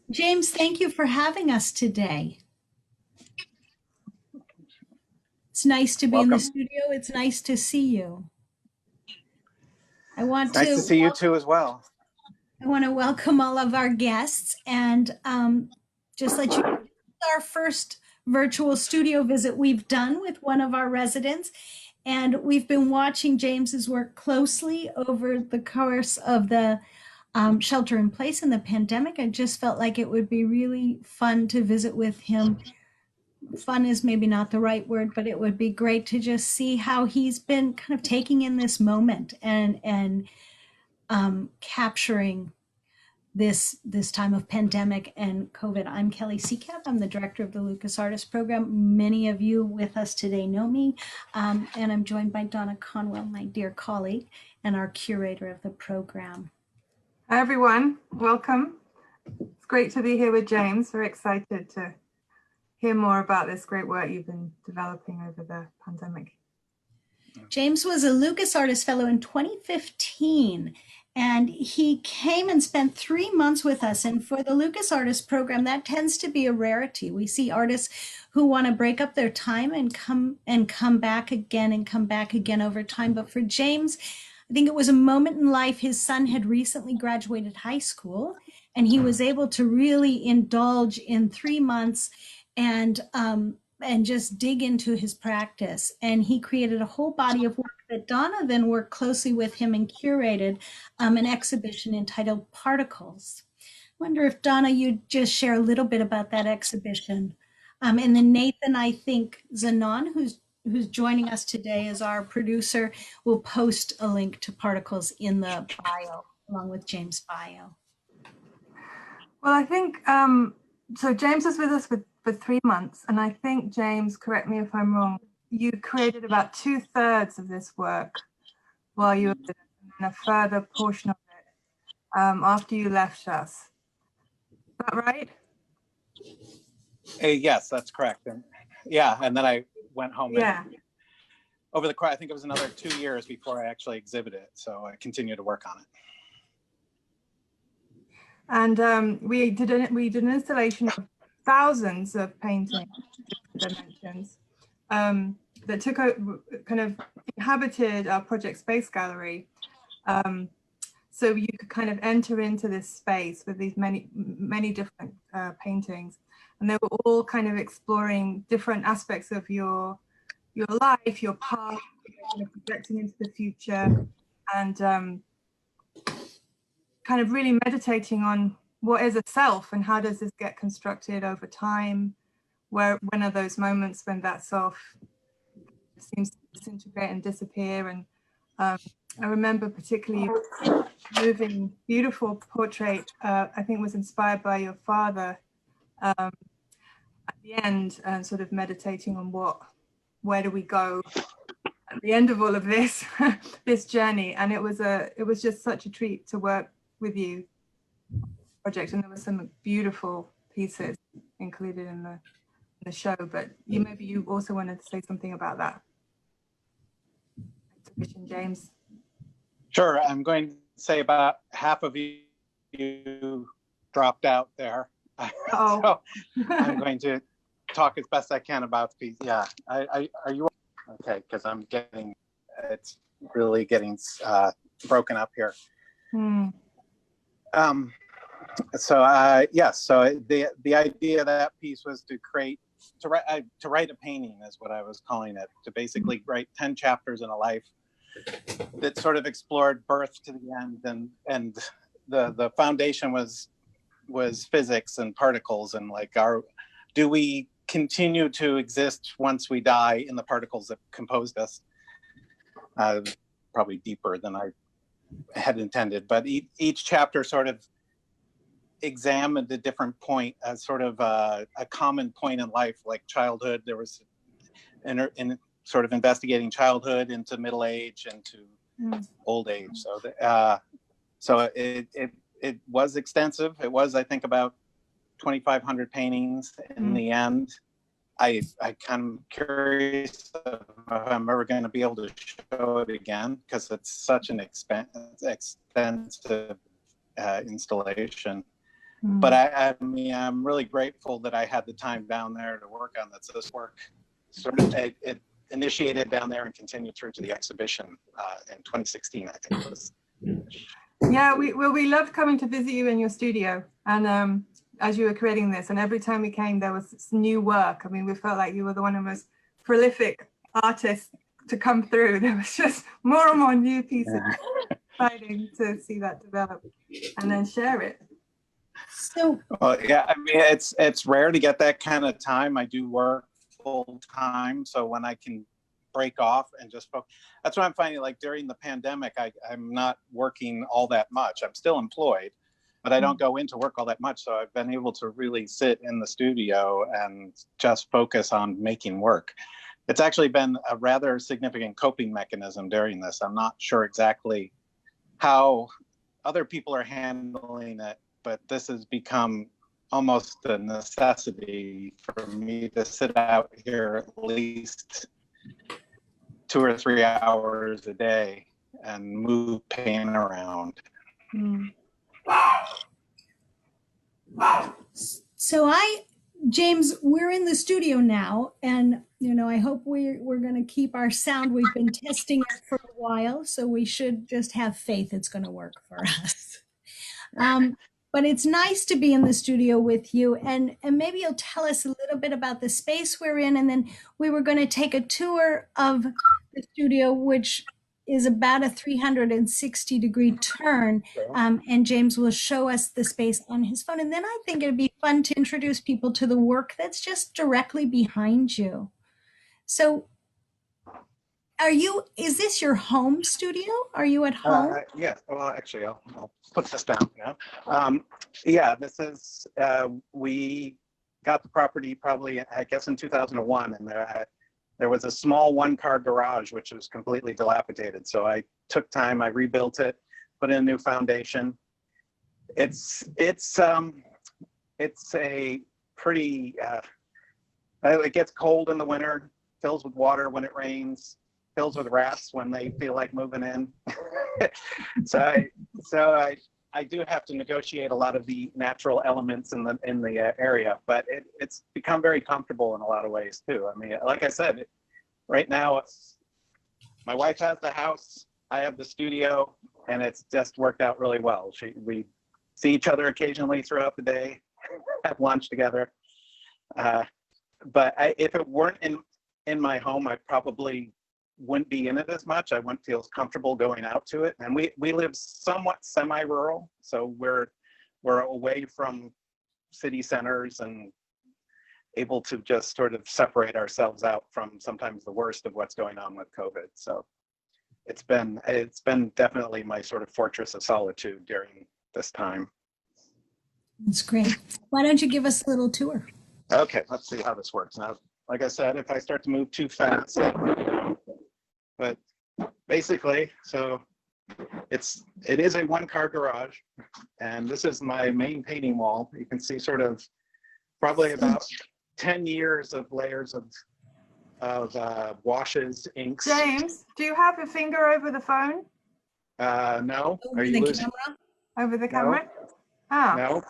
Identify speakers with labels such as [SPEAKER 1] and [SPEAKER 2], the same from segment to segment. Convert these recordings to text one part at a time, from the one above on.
[SPEAKER 1] James, thank you for having us today. It's nice to be in the
[SPEAKER 2] Welcome.
[SPEAKER 1] studio. It's nice to see you. I want
[SPEAKER 2] It's nice to
[SPEAKER 1] to
[SPEAKER 2] see you too as well.
[SPEAKER 1] I want to welcome all of our guests and just let you know this is our first virtual studio visit we've done with one of our residents. And we've been watching James's work closely over the course of the shelter in place and the pandemic. I just felt like it would be really fun to visit with him. Fun is maybe not the right word, but it would be great to just see how he's been kind of taking in this moment and capturing this time of pandemic and COVID. I'm Kelly Sicat. I'm the director of the Lucas Artist Program. Many of you with us today know me, and I'm joined by Donna Conwell, my dear colleague, and our curator of the program.
[SPEAKER 3] Hi everyone, welcome. It's great to be here with James. We're excited to hear more about this great work you've been developing over the pandemic.
[SPEAKER 1] James was a Lucas Artist Fellow in 2015, and he came and spent 3 months with us. And for the Lucas Artist Program, that tends to be a rarity. We see artists who want to break up their time and come back again and come back again over time. But for James, I think it was a moment in life. His son had recently graduated high school, and he was able to really indulge in 3 months and just dig into his practice. And he created a whole body of work that Donna then worked closely with him and curated an exhibition entitled Particles. I wonder if Donna, you'd just share a little bit about that exhibition. And then Nathan, I think Zanon, who's joining us today as our producer, will post a link to Particles in the bio, along with James' bio.
[SPEAKER 3] Well, I think, so James was with us for 3 months, and I think, James, correct me if I'm wrong, you created about 2/3 of this work while you were with us, and a further portion of it after you left us. Is that right?
[SPEAKER 2] Yes, that's correct. And and then I went home.
[SPEAKER 3] Yeah.
[SPEAKER 2] Over the course, I think it was another 2 years before I actually exhibited it. So I continued to work on it.
[SPEAKER 3] And we did an installation of thousands of paintings, dimensions, that took kind of inhabited our project space gallery. So you could kind of enter into this space with these many different paintings, and they were all kind of exploring different aspects of your life, your past, kind of projecting into the future, and kind of really meditating on what is a self and how does this get constructed over time. When are those moments when that self seems to disintegrate and disappear? And I remember particularly moving, beautiful portrait, I think was inspired by your father, at the end, sort of meditating on where do we go at the end of all of this, this journey. And it was just such a treat to work with you project, and there were some beautiful pieces included in the show, but maybe you also wanted to say something about that exhibition, James.
[SPEAKER 2] Sure, I'm going to say about half of you dropped out there. So I'm going to talk as best I can about the piece. Yeah, are you okay? Because it's really getting broken up here. So the idea of that piece was to write a painting, is what I was calling it, to basically write 10 chapters in a life that sort of explored birth to the end, and the foundation was physics and particles, and like, do we continue to exist once we die in the particles that composed us? Probably deeper than I had intended, but each chapter sort of examined a different point, as sort of a common point in life, like childhood. There was in sort of investigating childhood into middle age and to old age. So it was extensive. It was, I think, about 2,500 paintings in the end. I kind of curious if I'm ever going to be able to show it again, because it's such an extensive installation. But I mean, I'm really grateful that I had the time down there to work on this. This work sort of it initiated down there and continued through to the exhibition in 2016, I think it was.
[SPEAKER 3] Yeah, we loved coming to visit you in your studio, and as you were creating this, and every time we came, there was new work. I mean, we felt like you were one of the most prolific artists to come through. There was just more and more new pieces.
[SPEAKER 2] Yeah.
[SPEAKER 3] Exciting to see that develop and then share it.
[SPEAKER 1] So,
[SPEAKER 2] Yeah, I mean, it's rare to get that kind of time. I do work full time, so when I can break off and just focus, that's what I'm finding. Like during the pandemic, I'm not working all that much. I'm still employed, but I don't go into work all that much. So I've been able to really sit in the studio and just focus on making work. It's actually been a rather significant coping mechanism during this. I'm not sure exactly how other people are handling it, but this has become almost a necessity for me to sit out here at least 2 or 3 hours a day and move paint around.
[SPEAKER 1] So James, we're in the studio now, and I hope we're going to keep our sound. We've been testing it for a while, so we should just have faith it's going to work for us. But it's nice to be in the studio with you, and maybe you'll tell us a little bit about the space we're in, and then we were going to take a tour of the studio, which is about a 360-degree turn, and James will show us the space on his phone. And then I think it'd be fun to introduce people to the work that's just directly behind you. So is this your home studio? Are you at home?
[SPEAKER 2] Yeah, well, actually, I'll put this down now. Yeah, this is, we got the property probably, I guess, in 2001, and there was a small one-car garage, which was completely dilapidated. So I took time, I rebuilt it, put in a new foundation. It's a pretty, it gets cold in the winter, fills with water when it rains, fills with rats when they feel like moving in. so I do have to negotiate a lot of the natural elements in the area, but it's become very comfortable in a lot of ways too. I mean, like I said, right now my wife has the house, I have the studio, and it's just worked out really well. We see each other occasionally throughout the day, have lunch together. But if it weren't in my home, I probably wouldn't be in it as much. I wouldn't feel as comfortable going out to it. And we live somewhat semi-rural, so we're away from city centers and able to just sort of separate ourselves out from sometimes the worst of what's going on with COVID. So it's been definitely my sort of fortress of solitude during this time.
[SPEAKER 1] That's great. Why don't you give us a little tour?
[SPEAKER 2] Okay, let's see how this works. Now, like I said, if I start to move too fast, but basically, so it is a one-car garage, and this is my main painting wall. You can see sort of probably about 10 years of layers of washes, inks.
[SPEAKER 3] James, do you have your finger over the phone?
[SPEAKER 2] No.
[SPEAKER 1] Over
[SPEAKER 2] Are you
[SPEAKER 1] the
[SPEAKER 2] losing?
[SPEAKER 1] camera?
[SPEAKER 3] Over the camera? Ah.
[SPEAKER 2] No.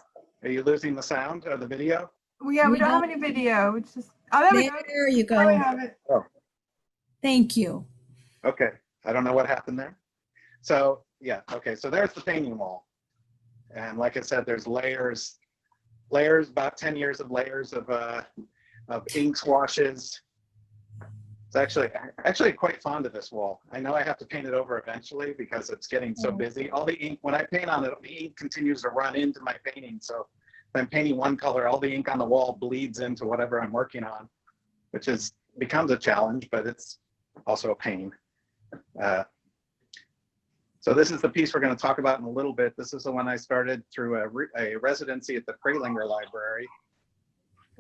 [SPEAKER 2] Are you losing the sound of the video?
[SPEAKER 3] Well, yeah, we don't have any video. It's just, oh, there we go.
[SPEAKER 1] There you
[SPEAKER 3] There we
[SPEAKER 1] go.
[SPEAKER 3] have it.
[SPEAKER 2] Oh,
[SPEAKER 1] Thank you.
[SPEAKER 2] okay. I don't know what happened there. So yeah, okay. So there's the painting wall. And like I said, there's layers, about 10 years of layers of inks, washes. It's actually quite fond of this wall. I know I have to paint it over eventually because it's getting so busy. All the ink, when I paint on it, the ink continues to run into my painting. So if I'm painting one color, all the ink on the wall bleeds into whatever I'm working on, which becomes a challenge, but it's also a pain. So this is the piece we're going to talk about in a little bit. This is the one I started through a residency at the Prelinger Library.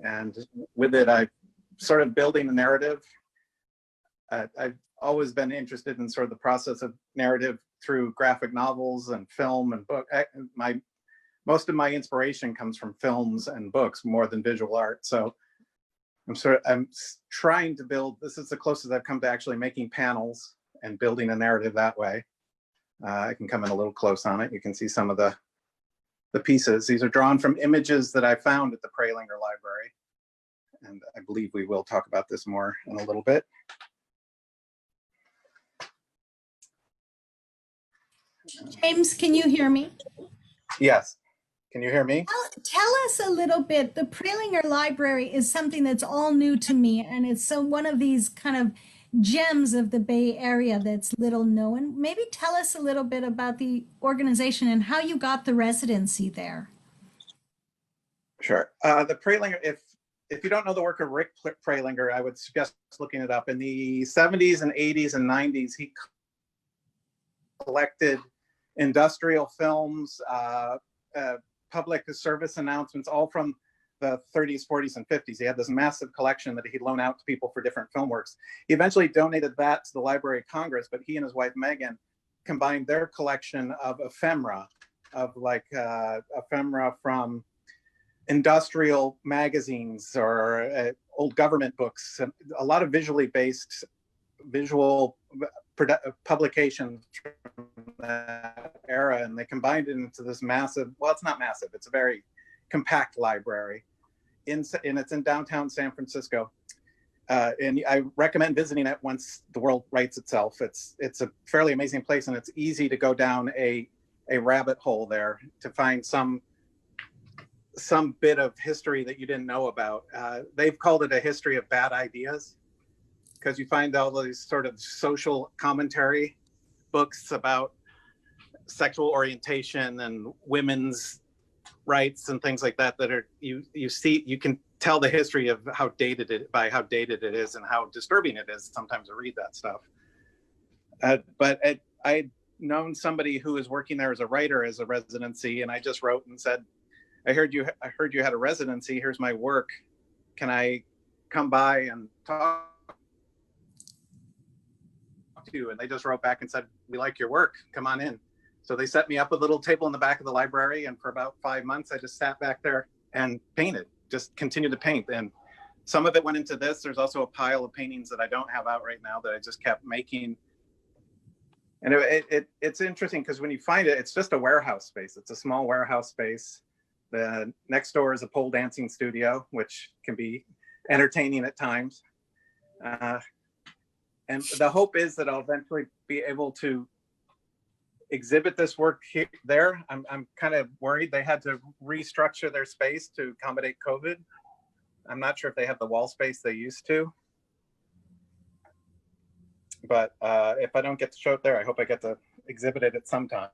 [SPEAKER 2] And with it, I started building a narrative. I've always been interested in sort of the process of narrative through graphic novels and film and book. Most of my inspiration comes from films and books more than visual art. So I'm trying to build, this is the closest I've come to actually making panels and building a narrative that way. I can come in a little close on it. You can see some of the the pieces. These are drawn from images that I found at the Prelinger Library. And I believe we will talk about this more in a little bit.
[SPEAKER 1] James, can you hear me?
[SPEAKER 2] Yes. Can you hear me?
[SPEAKER 1] Tell us a little bit. The Prelinger Library is something that's all new to me, and it's one of these kind of gems of the Bay Area that's little known. Maybe tell us a little bit about the organization and how you got the residency there.
[SPEAKER 2] Sure. The Prelinger, if you don't know the work of Rick Prelinger, I would suggest looking it up. In the 70s and 80s and 90s, he collected industrial films, public service announcements, all from the 30s, 40s, and 50s. He had this massive collection that he'd loan out to people for different film works. He eventually donated that to the Library of Congress, but he and his wife, Megan, combined their collection of ephemera, ephemera from industrial magazines or old government books, a lot of visually based visual publications from that era, and they combined it into this massive, well, it's not massive, it's a very compact library, and it's in downtown San Francisco. And I recommend visiting it once the world rights itself. It's a fairly amazing place, and it's easy to go down a rabbit hole there to find some bit of history that you didn't know about. They've called it a history of bad ideas, because you find all these sort of social commentary books about sexual orientation and women's rights and things like that are you can tell the history of how dated it is and how disturbing it is sometimes to read that stuff. But I'd known somebody who was working there as a writer as a residency, and I just wrote and said, I heard you had a residency. Here's my work. Can I come by and talk to you? And they just wrote back and said, we like your work. Come on in. So they set me up a little table in the back of the library, and for about 5 months, I just sat back there and painted, just continued to paint. And some of it went into this. There's also a pile of paintings that I don't have out right now that I just kept making. And it's interesting because when you find it, it's just a warehouse space. It's a small warehouse space. The next door is a pole dancing studio, which can be entertaining at times. And the hope is that I'll eventually be able to exhibit this work there. I'm kind of worried they had to restructure their space to accommodate COVID. I'm not sure if they have the wall space they used to. But if I don't get to show it there, I hope I get to exhibit it at some time.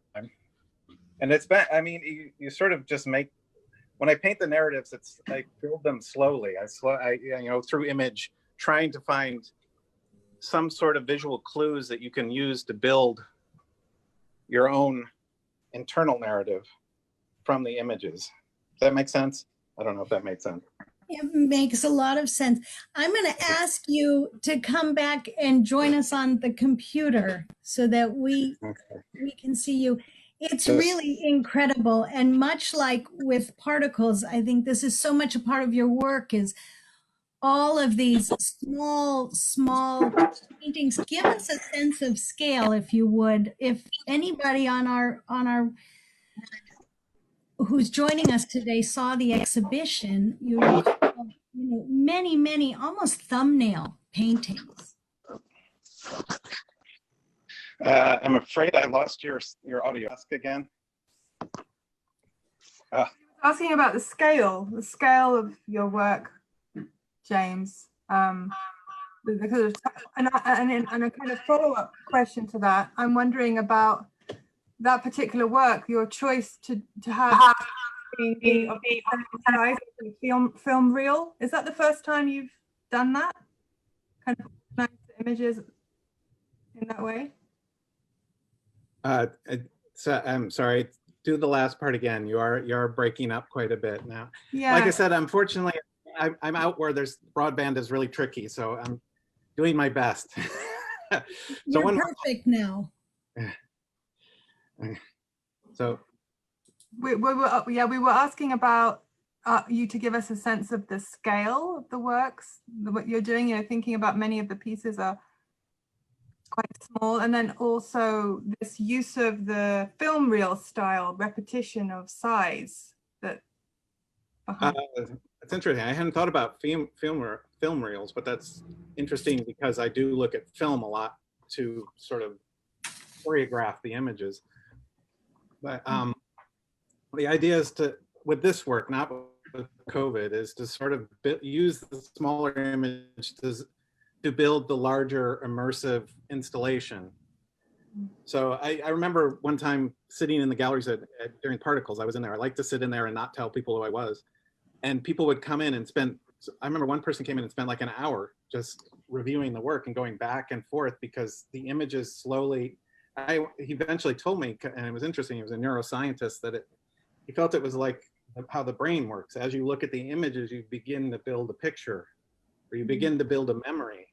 [SPEAKER 2] And it's been, I mean, you sort of just make, when I paint the narratives, I build them slowly. Through image, trying to find some sort of visual clues that you can use to build your own internal narrative from the images. Does that make sense? I don't know if that made sense.
[SPEAKER 1] It makes a lot of sense. I'm going to ask you to come back and join us on the computer so that we can see you. It's really incredible. And much like with particles, I think this is so much a part of your work is all of these small paintings. Give us a sense of scale, if you would. If anybody on our who's joining us today saw the exhibition, many almost thumbnail paintings.
[SPEAKER 2] I'm afraid I lost your audio. Ask again.
[SPEAKER 3] Asking about the scale of your work, James. Because and a kind of follow-up question to that, I'm wondering about that particular work, your choice to have film reel. Is that the first time you've done that? Kind of nice images in that way?
[SPEAKER 2] So I'm sorry. Do the last part again. You are breaking up quite a bit now.
[SPEAKER 3] Yeah.
[SPEAKER 2] Like I said, unfortunately, I'm out where there's broadband is really tricky, so I'm doing my best.
[SPEAKER 1] You're perfect now.
[SPEAKER 2] So
[SPEAKER 3] we were asking about you to give us a sense of the scale of the works, what you're doing. Thinking about many of the pieces are quite small, and then also this use of the film reel style repetition of size that behind.
[SPEAKER 4] It's interesting. I hadn't thought about film reels, but that's interesting because I do look at film a lot to sort of choreograph the images. But the idea is to, with this work, not with COVID, is to sort of use the smaller image to build the larger immersive installation. So I remember one time sitting in the galleries during Particles, I was in there. I like to sit in there and not tell people who I was. And people would come in and spend, I remember one person came in and spent like an hour just reviewing the work and going back and forth because the images slowly, he eventually told me, and it was interesting, he was a neuroscientist, that he felt it was like how the brain works. As you look at the images, you begin to build a picture, or you begin to build a memory.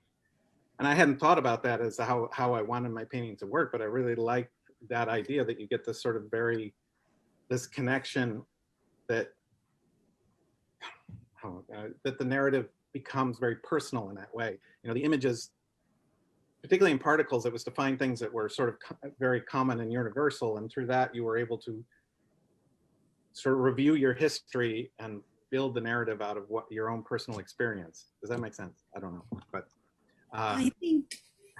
[SPEAKER 4] And I hadn't thought about that as how I wanted my painting to work, but I really like that idea that you get this sort of this connection that, that the narrative becomes very personal in that way. You know, the images, particularly in Particles, it was to find things that were sort of very common and universal, and through that you were able to sort of review your history and build the narrative out of what your own personal experience. Does that make sense? I don't know, but
[SPEAKER 1] I think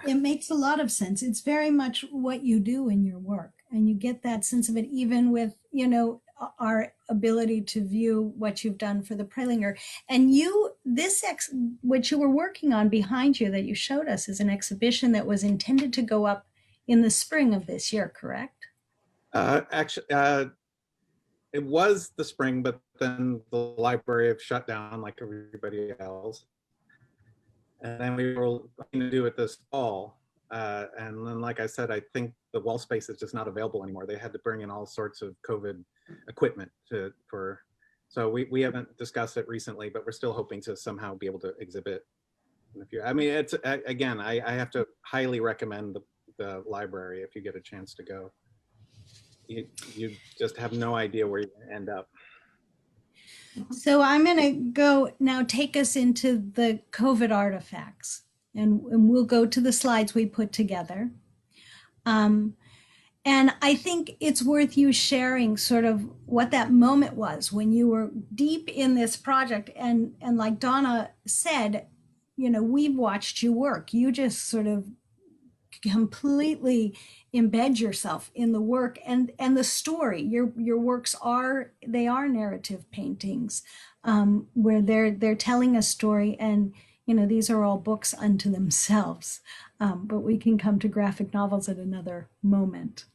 [SPEAKER 1] it makes a lot of sense. It's very much what you do in your work, and you get that sense of it even with, you know, our ability to view what you've done for the Prelinger. And what you were working on behind you that you showed us is an exhibition that was intended to go up in the spring of this year, correct?
[SPEAKER 4] Actually, it was the spring, but then the library have shut down like everybody else. And then we were going to do it this fall. And then, like I said, I think the wall space is just not available anymore. They had to bring in all sorts of COVID equipment so we haven't discussed it recently, but we're still hoping to somehow be able to exhibit in the future. I mean, it's, again, I have to highly recommend the library if you get a chance to go. You just have no idea where you end up.
[SPEAKER 1] So I'm going to go now, take us into the COVID artifacts, and we'll go to the slides we put together. And I think it's worth you sharing sort of what that moment was when you were deep in this project. And like Donna said, you know, we've watched you work. You just sort of completely embed yourself in the work and the story. Your works are narrative paintings, where they're telling a story, and you know, these are all books unto themselves. But we can come to graphic novels at another moment.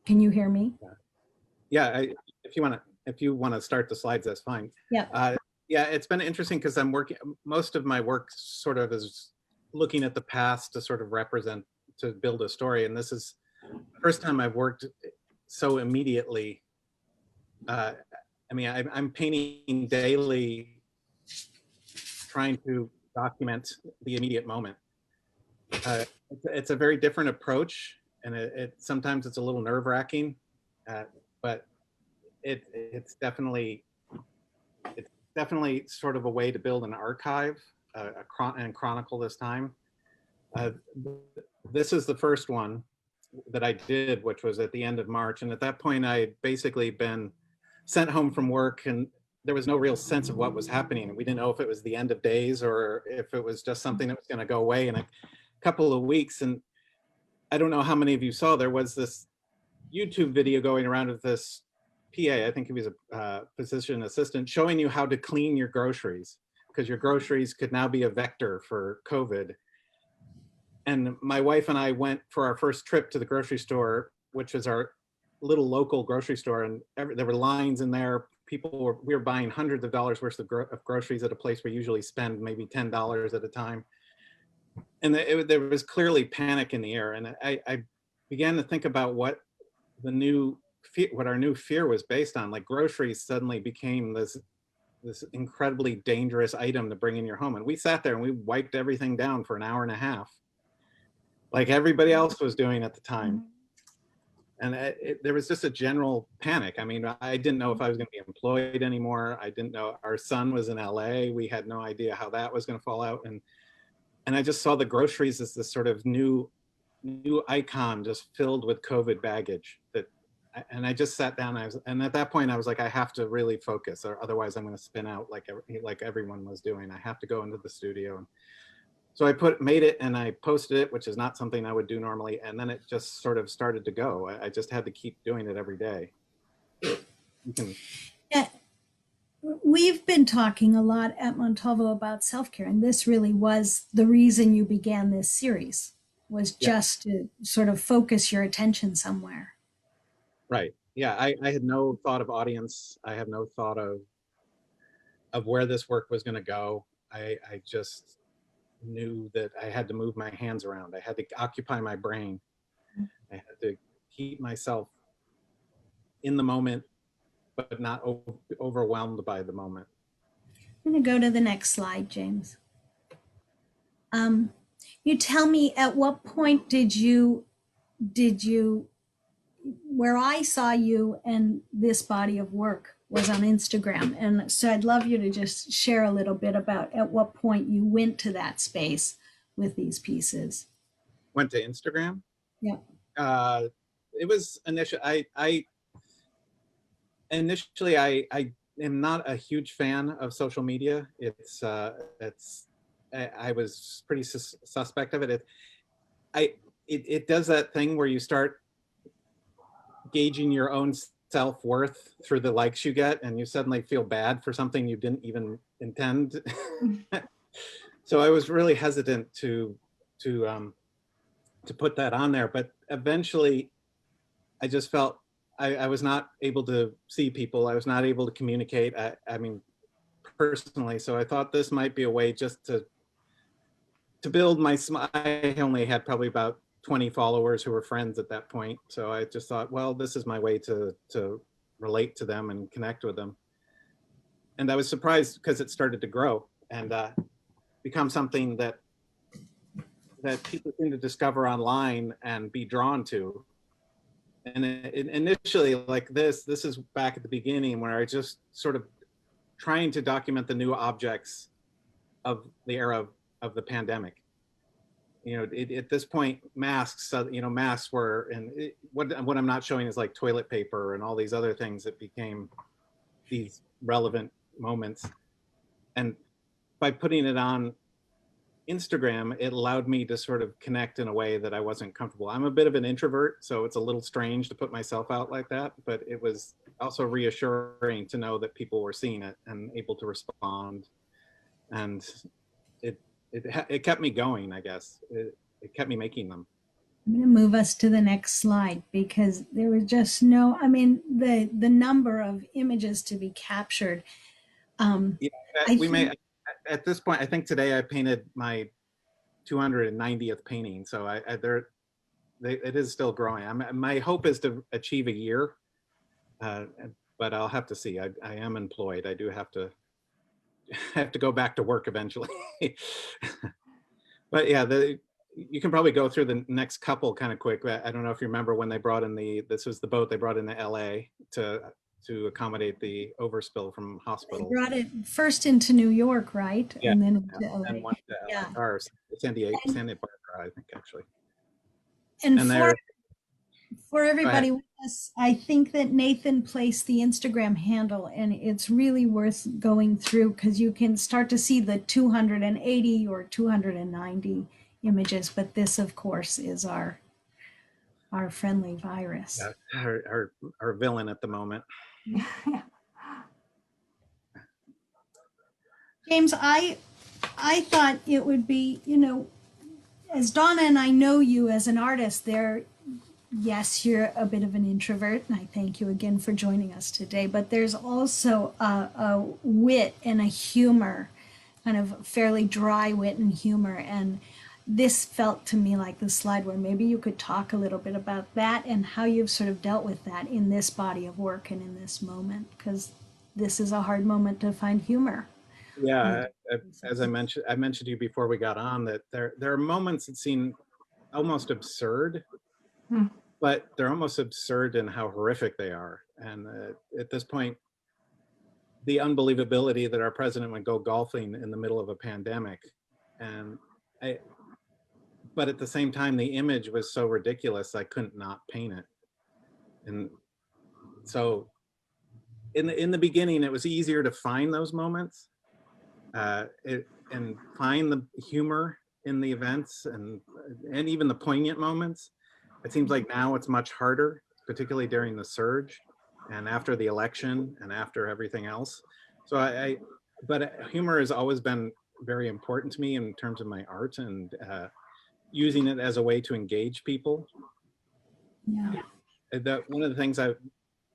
[SPEAKER 1] Can you hear me?
[SPEAKER 4] Yeah, if you want to start the slides, that's fine.
[SPEAKER 1] Yeah.
[SPEAKER 4] Yeah, it's been interesting because I'm working, most of my work sort of is looking at the past to sort of to build a story. And this is the first time I've worked so immediately. I mean, I'm painting daily, trying to document the immediate moment. It's a very different approach, and sometimes it's a little nerve-wracking, but it's definitely sort of a way to build an archive and chronicle this time. This is the first one that I did, which was at the end of March, and at that point I had basically been sent home from work, and there was no real sense of what was happening. We didn't know if it was the end of days or if it was just something that was going to go away in a couple of weeks. And I don't know how many of you saw, there was this YouTube video going around of this PA, I think he was a physician assistant, showing you how to clean your groceries, because your groceries could now be a vector for COVID. And my wife and I went for our first trip to the grocery store, which is our little local grocery store, and there were lines in there. We were buying hundreds of dollars worth of groceries at a place we usually spend maybe $10 at a time. And there was clearly panic in the air. And I began to think about what our new fear was based on. Like, groceries suddenly became this incredibly dangerous item to bring in your home. And we sat there and we wiped everything down for an hour and a half, like everybody else was doing at the time. And there was just a general panic. I mean, I didn't know if I was going to be employed anymore. I didn't know. Our son was in LA. We had no idea how that was going to fall out. And And I just saw the groceries as this sort of new icon just filled with COVID baggage and I just sat down. And at that point I was like, I have to really focus, or otherwise I'm going to spin out like everyone was doing. I have to go into the studio. So I made it and I posted it, which is not something I would do normally. And then it just sort of started to go. I just had to keep doing it every day.
[SPEAKER 1] Yeah. We've been talking a lot at Montalvo about self-care, and this really was the reason you began this series, was just to sort of focus your attention somewhere.
[SPEAKER 4] Right. Yeah. I had no thought of audience. I had no thought of where this work was going to go. I just knew that I had to move my hands around. I had to occupy my brain. I had to keep myself in the moment, but not overwhelmed by the moment.
[SPEAKER 1] I'm going to go to the next slide, James. You tell me, at what point did you, where I saw you and this body of work was on Instagram. And so I'd love you to just share a little bit about at what point you went to that space with these pieces.
[SPEAKER 4] Went to Instagram?
[SPEAKER 1] Yeah.
[SPEAKER 4] It was initially, I am not a huge fan of social media. I was pretty suspect of it. It does that thing where you start gauging your own self-worth through the likes you get, and you suddenly feel bad for something you didn't even intend. So I was really hesitant to put that on there, but eventually I just felt I was not able to see people. I was not able to communicate. I mean, personally. So I thought this might be a way just to build I only had probably about 20 followers who were friends at that point. So I just thought, well, this is my way to relate to them and connect with them. And I was surprised because it started to grow and become something that people seem to discover online and be drawn to. And initially, like this is back at the beginning where I just sort of trying to document the new objects of the era of the pandemic. You know, at this point, masks were, and what I'm not showing is like toilet paper and all these other things that became these relevant moments. And by putting it on Instagram, it allowed me to sort of connect in a way that I wasn't comfortable. I'm a bit of an introvert, so it's a little strange to put myself out like that, but it was also reassuring to know that people were seeing it and able to respond. And it kept me going, I guess. It kept me making them.
[SPEAKER 1] I'm going to move us to the next slide because there was just no, I mean, the number of images to be captured.
[SPEAKER 4] At this point, I think today I painted my 290th painting. So it is still growing. My hope is to achieve a year, but I'll have to see. I am employed. I do have to go back to work eventually. But yeah, you can probably go through the next couple kind of quick. I don't know if you remember when they brought in this was the boat they brought into LA to accommodate the overspill from hospitals.
[SPEAKER 1] They brought it first into New York, right?
[SPEAKER 4] Yeah.
[SPEAKER 1] And then into LA.
[SPEAKER 4] And one to
[SPEAKER 1] yeah.
[SPEAKER 4] Or San Barbara, I think, actually.
[SPEAKER 1] And for everybody with us, I think that Nathan placed the Instagram handle, and it's really worth going through because you can start to see the 280 or 290 images. But this, of course, is our friendly virus.
[SPEAKER 4] Yeah, our villain at the moment.
[SPEAKER 1] James, I thought it would be, as Donna and I know you as an artist, yes, you're a bit of an introvert, and I thank you again for joining us today, but there's also a wit and a humor, kind of fairly dry wit and humor, and this felt to me like the slide where maybe you could talk a little bit about that and how you've sort of dealt with that in this body of work and in this moment, because this is a hard moment to find humor.
[SPEAKER 4] Yeah, as I mentioned to you before we got on that there are moments that seem almost absurd, but they're almost absurd in how horrific they are. And at this point, the unbelievability that our president would go golfing in the middle of a pandemic, and but at the same time, the image was so ridiculous, I couldn't not paint it. And so in the beginning, it was easier to find those moments and find the humor in the events and even the poignant moments. It seems like now it's much harder, particularly during the surge and after the election and after everything else. So but humor has always been very important to me in terms of my art and using it as a way to engage people.
[SPEAKER 1] Yeah.
[SPEAKER 4] One of the things I've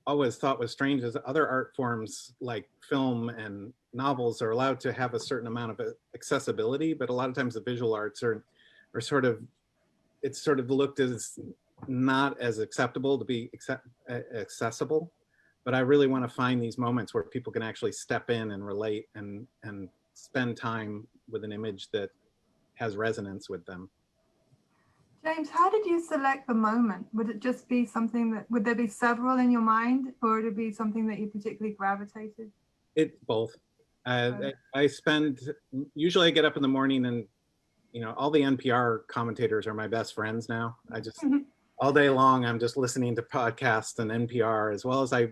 [SPEAKER 4] always thought was strange is other art forms like film and novels are allowed to have a certain amount of accessibility, but a lot of times the visual arts are sort of, it's sort of looked as not as acceptable to be accessible. But I really want to find these moments where people can actually step in and relate and spend time with an image that has resonance with them.
[SPEAKER 3] James, how did you select the moment? Would it just be something that, would there be several in your mind, or would it be something that you particularly gravitated?
[SPEAKER 4] It's both. I spend, usually I get up in the morning and, you know, all the NPR commentators are my best friends now. I just, all day long, I'm just listening to podcasts and NPR, as well as I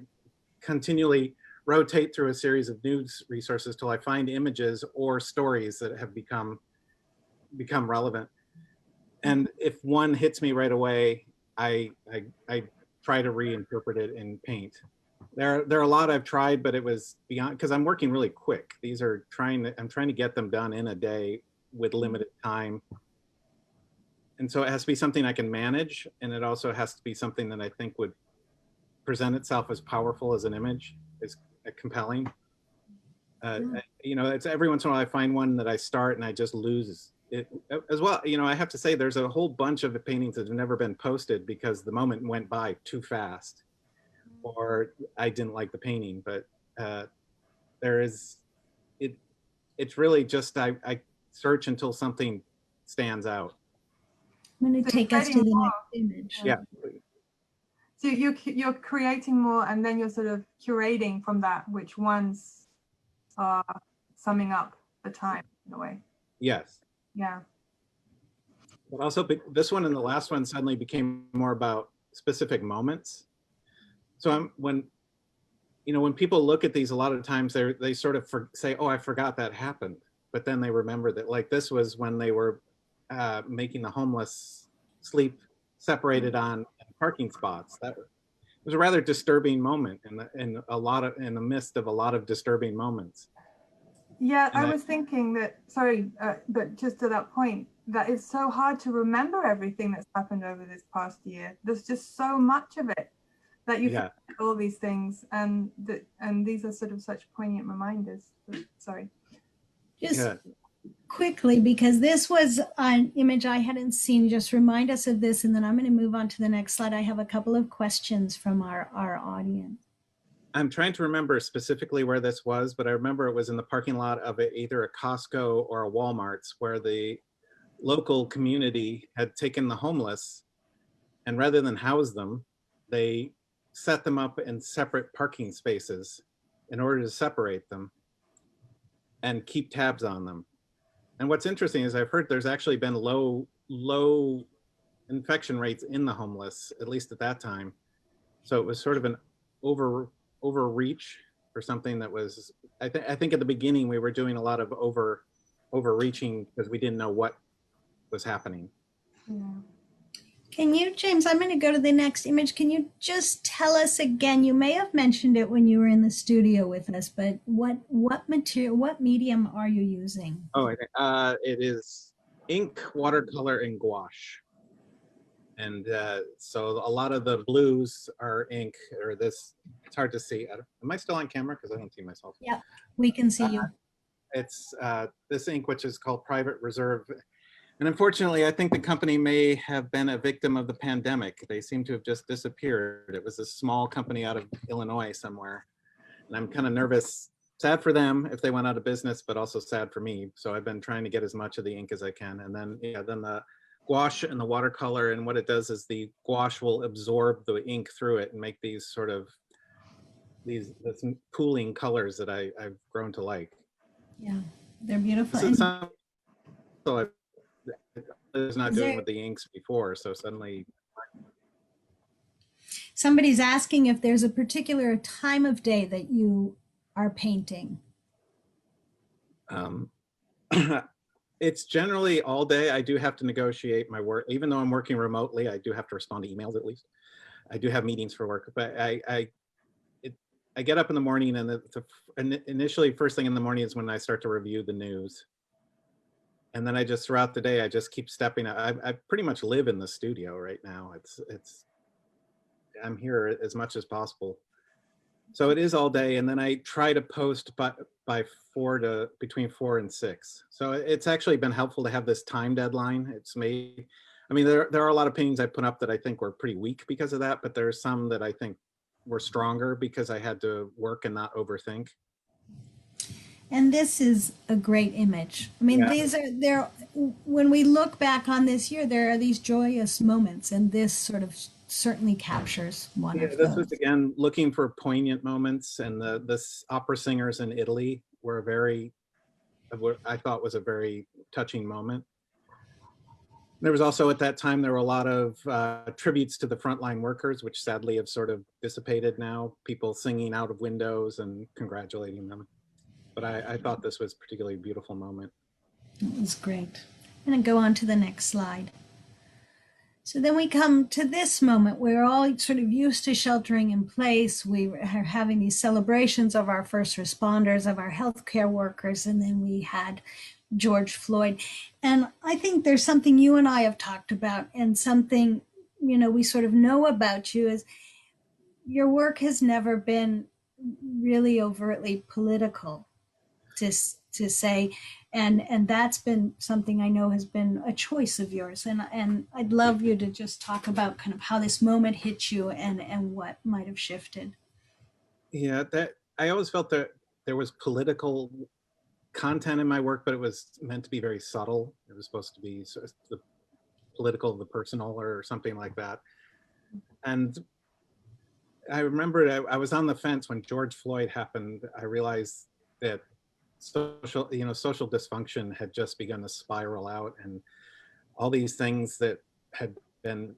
[SPEAKER 4] continually rotate through a series of news resources till I find images or stories that have become relevant. And if one hits me right away, I try to reinterpret it in paint. There are a lot I've tried, but it was beyond, because I'm working really quick. These are I'm trying to get them done in a day with limited time. And so it has to be something I can manage, and it also has to be something that I think would present itself as powerful as an image, is compelling. You know, it's every once in a while I find one that I start and I just lose it as well. You know, I have to say there's a whole bunch of the paintings that have never been posted because the moment went by too fast, or I didn't like the painting. But it's really just I search until something stands out.
[SPEAKER 1] I'm going to take us to the next image.
[SPEAKER 4] Yeah.
[SPEAKER 3] So you're creating more, and then you're sort of curating from that which ones are summing up the time in a way.
[SPEAKER 4] Yes.
[SPEAKER 3] Yeah.
[SPEAKER 4] But also this one and the last one suddenly became more about specific moments. So when people look at these, a lot of times they sort of say, oh, I forgot that happened. But then they remember that, like, this was when they were making the homeless sleep separated on parking spots. That was a rather disturbing moment in the midst of a lot of disturbing moments.
[SPEAKER 3] Yeah, I was thinking that, sorry, but just to that point, that it's so hard to remember everything that's happened over this past year. There's just so much of it that you forget all these things, and these are sort of such poignant reminders. Sorry.
[SPEAKER 1] Just quickly, because this was an image I hadn't seen, just remind us of this, and then I'm going to move on to the next slide. I have a couple of questions from our audience.
[SPEAKER 4] I'm trying to remember specifically where this was, but I remember it was in the parking lot of either a Costco or a Walmart's, where the local community had taken the homeless, and rather than house them, they set them up in separate parking spaces in order to separate them and keep tabs on them. And what's interesting is I've heard there's actually been low infection rates in the homeless, at least at that time. So it was sort of an overreach for something that was, I think at the beginning we were doing a lot of overreaching because we didn't know what was happening.
[SPEAKER 3] Yeah.
[SPEAKER 1] Can you, James, I'm going to go to the next image. Can you just tell us again, you may have mentioned it when you were in the studio with us, but what material, what medium are you using?
[SPEAKER 4] Oh, it is ink, watercolor, and gouache. And so a lot of the blues are ink, or this, it's hard to see. Am I still on camera? Because I don't see myself.
[SPEAKER 1] Yeah, we can see you.
[SPEAKER 4] It's this ink, which is called Private Reserve. And unfortunately, I think the company may have been a victim of the pandemic. They seem to have just disappeared. It was a small company out of Illinois somewhere. And I'm kind of nervous, sad for them if they went out of business, but also sad for me. So I've been trying to get as much of the ink as I can. And then, then the gouache and the watercolor, and what it does is the gouache will absorb the ink through it and make these sort of these pooling colors that I've grown to like.
[SPEAKER 1] Yeah, they're beautiful.
[SPEAKER 4] So I was not
[SPEAKER 1] Is
[SPEAKER 4] doing
[SPEAKER 1] there-
[SPEAKER 4] with the inks before, so suddenly
[SPEAKER 1] Somebody's asking if there's a particular time of day that you are painting.
[SPEAKER 4] um, it's generally all day. I do have to negotiate my work, even though I'm working remotely. I do have to respond to emails at least. I do have meetings for work, but I get up in the morning, and initially first thing in the morning is when I start to review the news. And then I just throughout the day, I just keep stepping up. I pretty much live in the studio right now. I'm here as much as possible. So it is all day, and then I try to post by between 4 and 6. So it's actually been helpful to have this time deadline. It's made, I mean, there are a lot of paintings I put up that I think were pretty weak because of that, but there's some that I think were stronger because I had to work and not overthink.
[SPEAKER 1] And this is a great image. I mean,
[SPEAKER 4] Yeah.
[SPEAKER 1] when we look back on this year, there are these joyous moments, and this sort of certainly captures one
[SPEAKER 4] Yeah,
[SPEAKER 1] of
[SPEAKER 4] this
[SPEAKER 1] those.
[SPEAKER 4] was again looking for poignant moments, and the opera singers in Italy were what I thought was a very touching moment. There was also at that time, there were a lot of tributes to the frontline workers, which sadly have sort of dissipated now, people singing out of windows and congratulating them. But I thought this was a particularly beautiful moment.
[SPEAKER 1] It was great. I'm going to go on to the next slide. So then we come to this moment. We're all sort of used to sheltering in place. We are having these celebrations of our first responders, of our healthcare workers, and then we had George Floyd. And I think there's something you and I have talked about, and something, you know, we sort of know about you is your work has never been really overtly political, to say, and that's been something I know has been a choice of yours, and I'd love you to just talk about kind of how this moment hit you and what might have shifted.
[SPEAKER 4] Yeah, that I always felt that there was political content in my work, but it was meant to be very subtle. It was supposed to be sort of the political, the personal, or something like that. And I remember I was on the fence when George Floyd happened. I realized that social dysfunction had just begun to spiral out, and all these things that had been,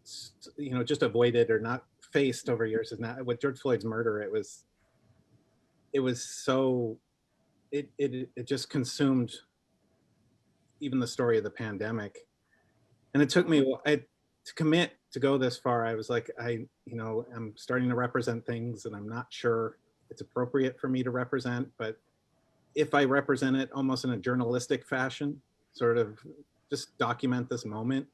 [SPEAKER 4] just avoided or not faced over years is not with George Floyd's murder. It was so, it just consumed even the story of the pandemic. And it took me to commit to go this far. I was like, I'm starting to represent things and I'm not sure it's appropriate for me to represent, but if I represent it almost in a journalistic fashion, sort of just document this moment,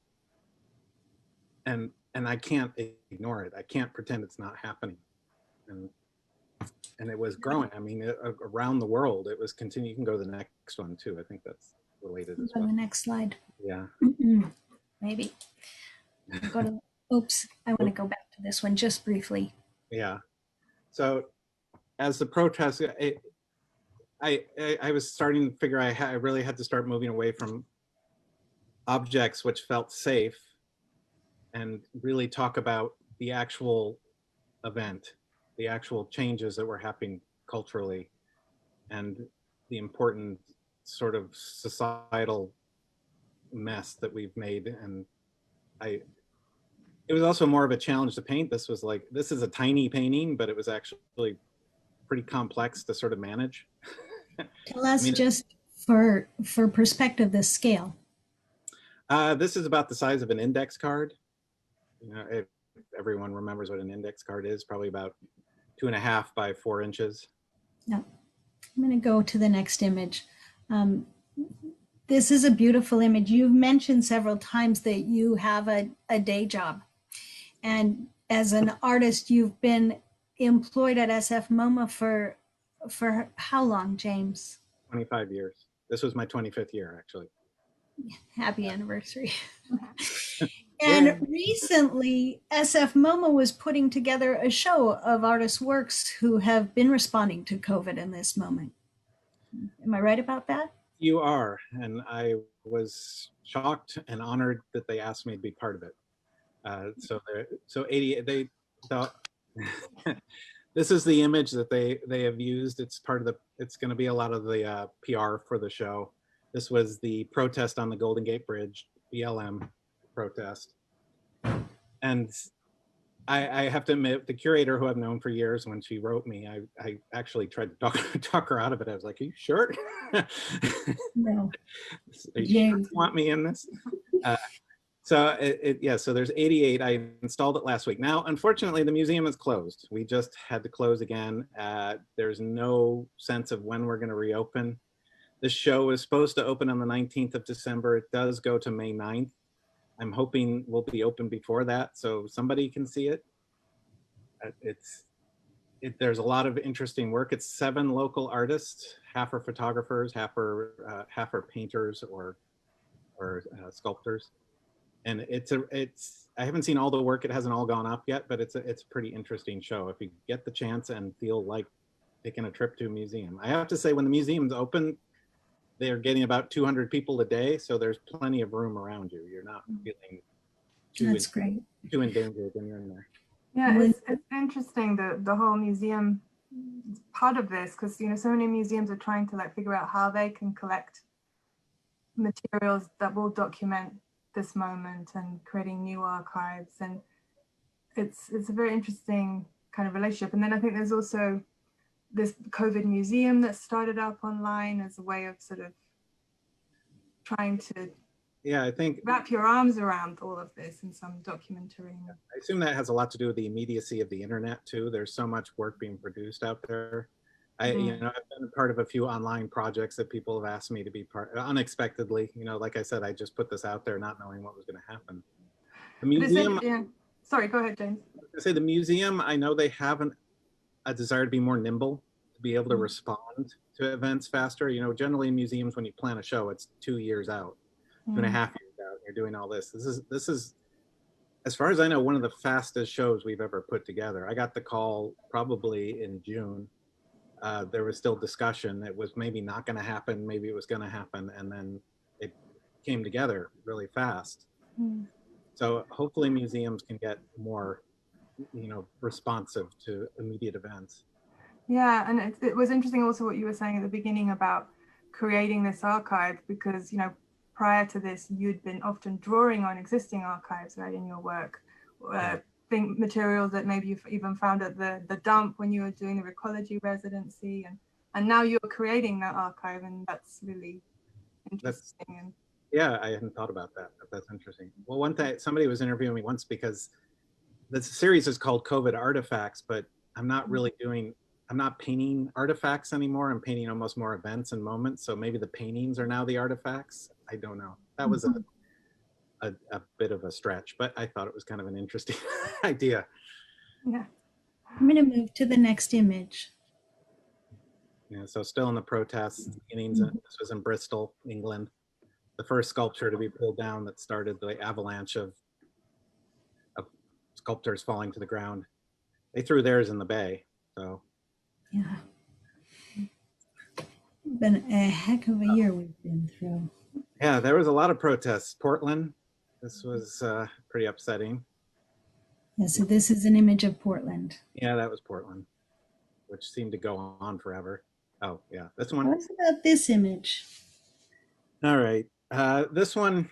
[SPEAKER 4] and I can't ignore it. I can't pretend it's not happening. And it was growing. I mean, around the world, it was continuing. You can go to the next one too. I think that's related as well.
[SPEAKER 1] The next slide.
[SPEAKER 4] Yeah.
[SPEAKER 1] Maybe. Go to, oops, I want to go back to this one just briefly.
[SPEAKER 4] Yeah. So as the protest, I was starting to figure I really had to start moving away from objects which felt safe and really talk about the actual event, the actual changes that were happening culturally, and the important sort of societal mess that we've made. And it was also more of a challenge to paint. This is a tiny painting, but it was actually pretty complex to sort of manage.
[SPEAKER 1] Tell us just for perspective, the scale.
[SPEAKER 4] This is about the size of an index card. If everyone remembers what an index card is, probably about 2.5 by 4 inches.
[SPEAKER 1] No, I'm going to go to the next image. This is a beautiful image. You've mentioned several times that you have a day job. And as an artist, you've been employed at SF MoMA for how long, James?
[SPEAKER 4] 25 years. This was my 25th year, actually.
[SPEAKER 1] Happy anniversary. And recently, SF MoMA was putting together a show of artists' works who have been responding to COVID in this moment. Am I right about that?
[SPEAKER 4] You are, and I was shocked and honored that they asked me to be part of it. They thought this is the image that they have used. It's part of it's going to be a lot of the PR for the show. This was the protest on the Golden Gate Bridge, BLM protest. And I have to admit, the curator who I've known for years, when she wrote me, I actually tried to talk her out of it. I was like, are you sure?
[SPEAKER 1] No.
[SPEAKER 4] Are you sure
[SPEAKER 1] James.
[SPEAKER 4] you want me in this? So so there's 88. I installed it last week. Now, unfortunately, the museum is closed. We just had to close again. There's no sense of when we're going to reopen. The show is supposed to open on the 19th of December. It does go to May 9th. I'm hoping we'll be open before that so somebody can see it. There's a lot of interesting work. It's 7 local artists, half are photographers, half are painters or sculptors. And I haven't seen all the work. It hasn't all gone up yet, but it's a pretty interesting show if you get the chance and feel like taking a trip to a museum. I have to say, when the museum's open, they're getting about 200 people a day, so there's plenty of room around you. You're not feeling
[SPEAKER 1] Great.
[SPEAKER 4] too endangered when you're in there.
[SPEAKER 3] Yeah, it's interesting the whole museum part of this, because so many museums are trying to figure out how they can collect materials that will document this moment and creating new archives, and it's a very interesting kind of relationship. And then I think there's also this COVID museum that started up online as a way of sort of trying to
[SPEAKER 4] I think
[SPEAKER 3] wrap your arms around all of this in some documentary.
[SPEAKER 4] I assume that has a lot to do with the immediacy of the internet too. There's so much work being produced out there. I've been part of a few online projects that people have asked me to be part unexpectedly. Like I said, I just put this out there not knowing what was going to happen. The museum,
[SPEAKER 3] Sorry, go ahead, James.
[SPEAKER 4] I say the museum, I know they have a desire to be more nimble, to be able to respond to events faster. Generally in museums, when you plan a show, it's 2 years out, 2.5 years out. You're doing all this. This is, as far as I know, one of the fastest shows we've ever put together. I got the call probably in June. There was still discussion. It was maybe not going to happen. Maybe it was going to happen. And then it came together really fast. So hopefully museums can get more, responsive to immediate events.
[SPEAKER 3] Yeah, and it was interesting also what you were saying at the beginning about creating this archive, because, prior to this, you'd been often drawing on existing archives, right, in your work. Think materials that maybe you've even found at the dump when you were doing the ecology residency, and now you're creating that archive, and that's really interesting.
[SPEAKER 4] I hadn't thought about that, but that's interesting. Well, one thing, somebody was interviewing me once because the series is called COVID Artifacts, but I'm not painting artifacts anymore. I'm painting almost more events and moments. So maybe the paintings are now the artifacts. I don't know. That was a bit of a stretch, but I thought it was kind of an interesting idea.
[SPEAKER 3] Yeah.
[SPEAKER 1] I'm going to move to the next image.
[SPEAKER 4] Yeah, so still in the protests, beginnings, this was in Bristol, England. The first sculpture to be pulled down that started the avalanche of sculptors falling to the ground. They threw theirs in the bay, so.
[SPEAKER 1] Yeah. Been a heck of a year we've been through.
[SPEAKER 4] Yeah, there was a lot of protests. Portland, this was pretty upsetting.
[SPEAKER 1] Yeah, so this is an image of Portland.
[SPEAKER 4] Yeah, that was Portland, which seemed to go on forever. Oh, yeah, this one.
[SPEAKER 1] What about this image?
[SPEAKER 4] All right, this one,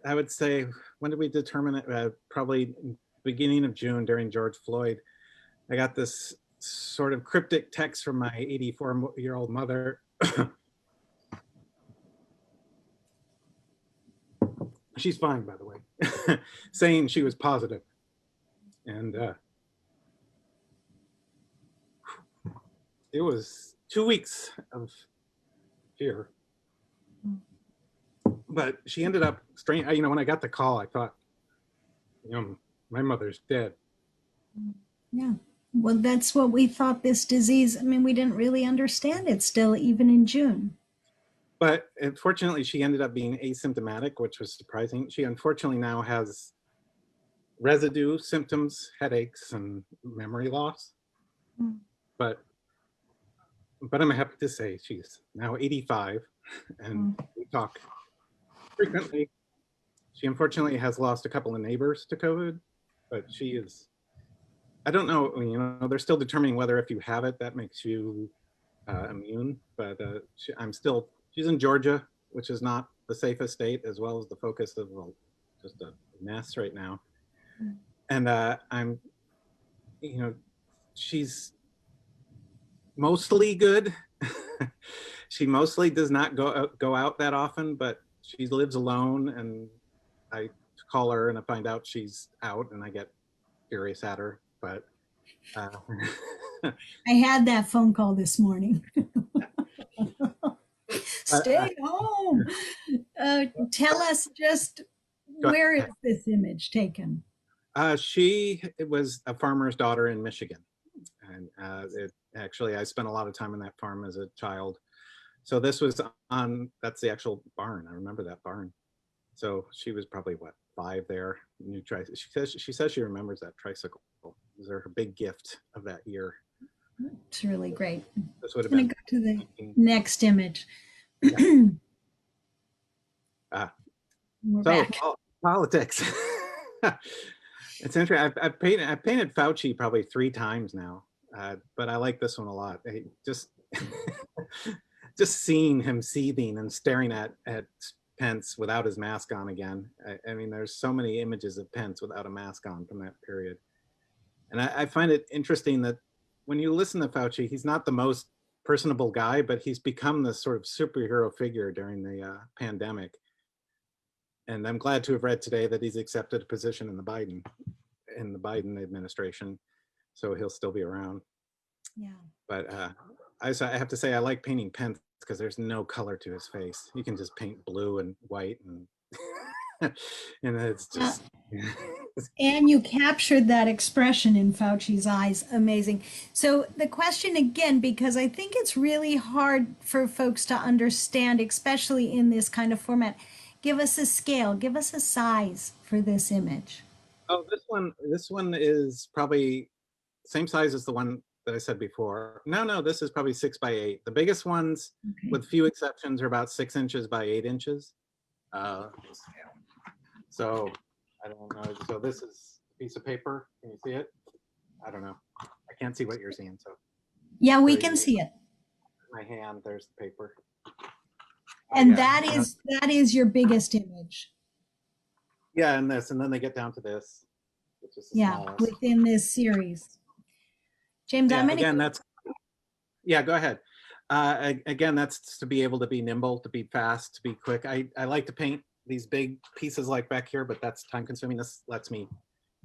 [SPEAKER 4] I would say, when did we determine it? Probably beginning of June during George Floyd. I got this sort of cryptic text from my 84-year-old mother. She's fine, by the way, saying she was positive. And it was 2 weeks of fear. But she ended up when I got the call, I thought, my mother's dead.
[SPEAKER 1] Yeah. Well, that's what we thought this disease, we didn't really understand it still, even in June.
[SPEAKER 4] But unfortunately, she ended up being asymptomatic, which was surprising. She unfortunately now has residue symptoms, headaches, and memory loss. But I'm happy to say she's now 85, and we talk frequently. She unfortunately has lost a couple of neighbors to COVID, but she is, I don't know, they're still determining whether if you have it, that makes you immune, but she's in Georgia. which is not the safest state, as well as the focus of, well, just a mess right now. And I'm, you know, she's mostly good. She mostly does not go out that often, but she lives alone, and I call her and I find out she's out, and I get furious at her. But
[SPEAKER 1] I had that phone call this morning. Stay home. Tell us just, where is this image taken?
[SPEAKER 4] It was a farmer's daughter in Michigan. And actually, I spent a lot of time on that farm as a child. So this was that's the actual barn. I remember that barn. So she was probably, what, 5 there. She says she remembers that tricycle. It was her big gift of that year.
[SPEAKER 1] It's really great.
[SPEAKER 4] This would have
[SPEAKER 1] I'm going
[SPEAKER 4] been
[SPEAKER 1] to go to the next image.
[SPEAKER 4] Yeah.
[SPEAKER 1] We're
[SPEAKER 4] So
[SPEAKER 1] back.
[SPEAKER 4] politics. It's interesting. I've painted Fauci probably 3 times now, but I like this one a lot. Just seeing him seething and staring at Pence without his mask on again. I mean, there's so many images of Pence without a mask on from that period. And I find it interesting that when you listen to Fauci, he's not the most personable guy, but he's become this sort of superhero figure during the pandemic. And I'm glad to have read today that he's accepted a position in the Biden administration, so he'll still be around.
[SPEAKER 1] Yeah.
[SPEAKER 4] But I have to say, I like painting Pence because there's no color to his face. You can just paint blue and white, and and it's just.
[SPEAKER 1] And you captured that expression in Fauci's eyes. Amazing. So the question again, because I think it's really hard for folks to understand, especially in this kind of format. Give us a scale, give us a size for this image.
[SPEAKER 4] Oh, this one is probably same size as the one that I said before. No, this is probably 6 by 8. The biggest ones, with few exceptions, are about 6 inches by 8 inches. So I don't know. So this is a piece of paper. Can you see it? I don't know. I can't see what you're seeing. So
[SPEAKER 1] yeah, we can see it.
[SPEAKER 4] My hand. There's the paper.
[SPEAKER 1] And yeah, that is your biggest image.
[SPEAKER 4] Yeah, and then they get down to this, which is the smallest.
[SPEAKER 1] Within this series. James,
[SPEAKER 4] yeah,
[SPEAKER 1] I'm gonna
[SPEAKER 4] again, go ahead. Again, that's to be able to be nimble, to be fast, to be quick. I like to paint these big pieces like back here, but that's time consuming. This lets me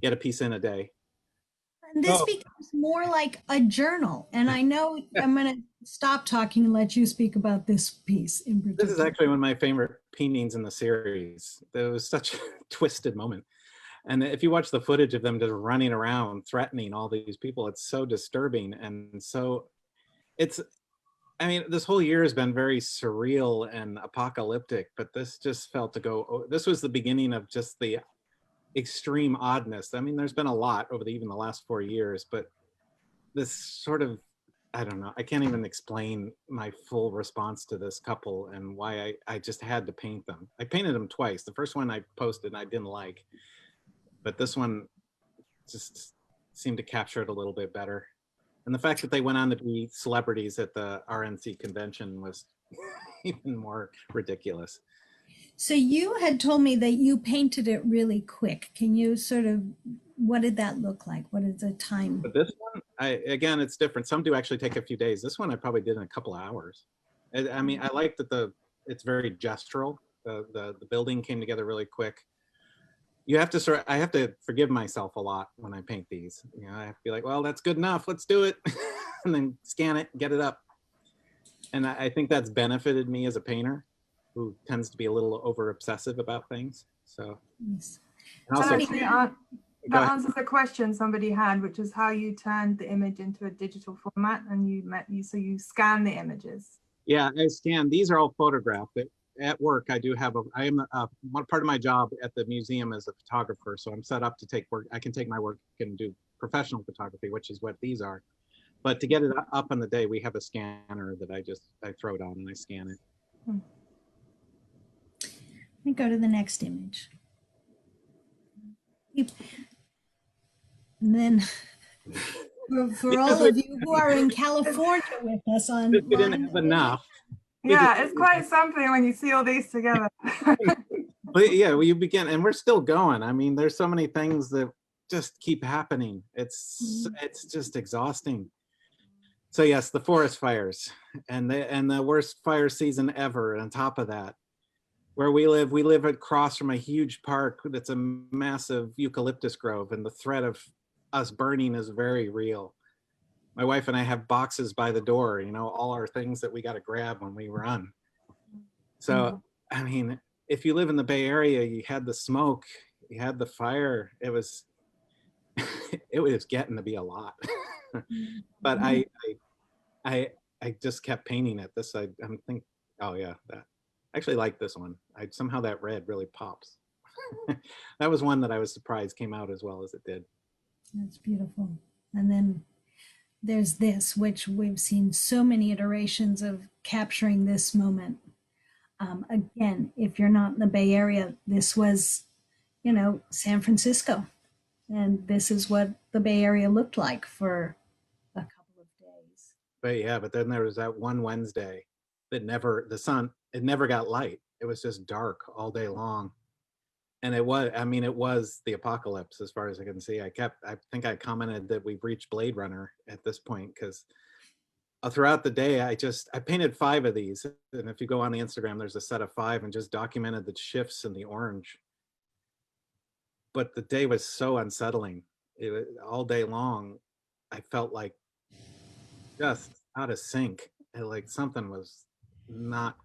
[SPEAKER 4] get a piece in a day.
[SPEAKER 1] And this becomes more like a journal. And I know I'm going to stop talking and let you speak about this piece in particular.
[SPEAKER 4] This is actually one of my favorite paintings in the series. There was such a twisted moment. And if you watch the footage of them just running around, threatening all these people, it's so disturbing. And so I mean, this whole year has been very surreal and apocalyptic, but this just felt to go, this was the beginning of just the extreme oddness. I mean, there's been a lot over even the last 4 years, but this sort of, I don't know, I can't even explain my full response to this couple and why I just had to paint them. I painted them twice. The first one I posted and I didn't like, but this one just seemed to capture it a little bit better. And the fact that they went on to be celebrities at the RNC convention was even more ridiculous.
[SPEAKER 1] So you had told me that you painted it really quick. Can you sort of, what did that look like? What is the time?
[SPEAKER 4] But this one, again, it's different. Some do actually take a few days. This one I probably did in a couple of hours. I mean, I like that it's very gestural. The building came together really quick. You have to I have to forgive myself a lot when I paint these. You know, I have to be like, well, that's good enough. Let's do it. And then scan it, get it up. And I think that's benefited me as a painter who tends to be a little over obsessive about things. So,
[SPEAKER 1] Yes.
[SPEAKER 3] And also, that answers a question somebody had, which is how you turned the image into a digital format, and so you scan the images.
[SPEAKER 4] Yeah, I scan. These are all photographed. At work, I am one part of my job at the museum as a photographer. So I'm set up to take work. I can take my work and do professional photography, which is what these are. But to get it up on the day, we have a scanner that I throw it on and I scan it.
[SPEAKER 1] Let me go to the next image. And then for all of you who are in California with us on,
[SPEAKER 4] we didn't have enough.
[SPEAKER 3] Yeah, it's quite something when you see all these together.
[SPEAKER 4] But yeah, well, you begin, and we're still going. I mean, there's so many things that just keep happening. It's just exhausting. So yes, the forest fires, and the worst fire season ever. And on top of that, where we live across from a huge park that's a massive eucalyptus grove, and the threat of us burning is very real. My wife and I have boxes by the door, you know, all our things that we got to grab when we run. So, I mean, if you live in the Bay Area, you had the smoke, you had the fire. It was getting to be a lot. But I just kept painting it. I'm thinking, oh yeah, that. I actually like this one. Somehow that red really pops. That was one that I was surprised came out as well as it did.
[SPEAKER 1] That's beautiful. And then there's this, which we've seen so many iterations of capturing this moment. Again, if you're not in the Bay Area, this was, you know, San Francisco. And this is what the Bay Area looked like for a couple of days.
[SPEAKER 4] But yeah, but then there was that one Wednesday that it never got light. It was just dark all day long. And it was the apocalypse as far as I can see. I think I commented that we've reached Blade Runner at this point, because throughout the day, I painted 5 of these. And if you go on the Instagram, there's a set of 5, and just documented the shifts in the orange. But the day was so unsettling. All day long, I felt like just out of sync. Like something was not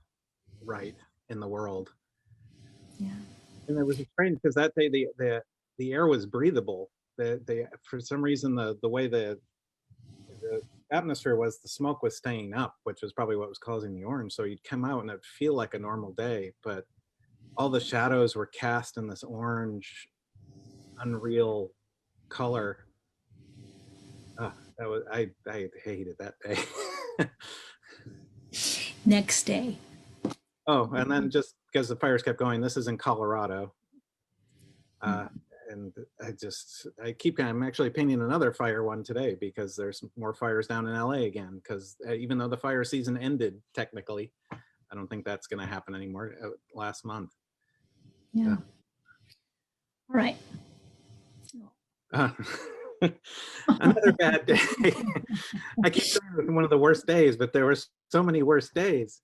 [SPEAKER 4] right in the world.
[SPEAKER 1] Yeah.
[SPEAKER 4] And it was strange because that day the air was breathable. For some reason the way the atmosphere was, the smoke was staying up, which was probably what was causing the orange. So you'd come out and it'd feel like a normal day, but all the shadows were cast in this orange, unreal color. I hated that day.
[SPEAKER 1] Next day.
[SPEAKER 4] Oh, and then just because the fires kept going, this is in Colorado. And I'm actually painting another fire one today because there's more fires down in LA again, because even though the fire season ended technically, I don't think that's going to happen anymore. Last month.
[SPEAKER 1] Yeah. All right.
[SPEAKER 4] Another bad day. I keep saying it was one of the worst days, but there were so many worse days.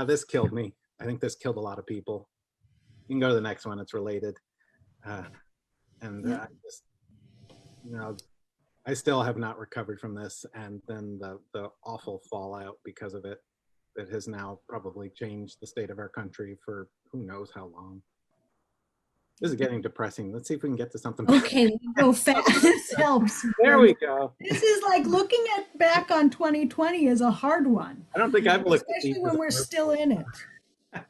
[SPEAKER 4] This killed me. I think this killed a lot of people. You can go to the next one. It's related. I just, you know, I still have not recovered from this, and then the awful fallout because of it that has now probably changed the state of our country for who knows how long. This is getting depressing. Let's see if we can get to something.
[SPEAKER 1] Okay, we go fast. This helps.
[SPEAKER 4] There we go.
[SPEAKER 1] This is like looking back on 2020 is a hard one.
[SPEAKER 4] I don't think I've looked at
[SPEAKER 1] especially when we're still in it.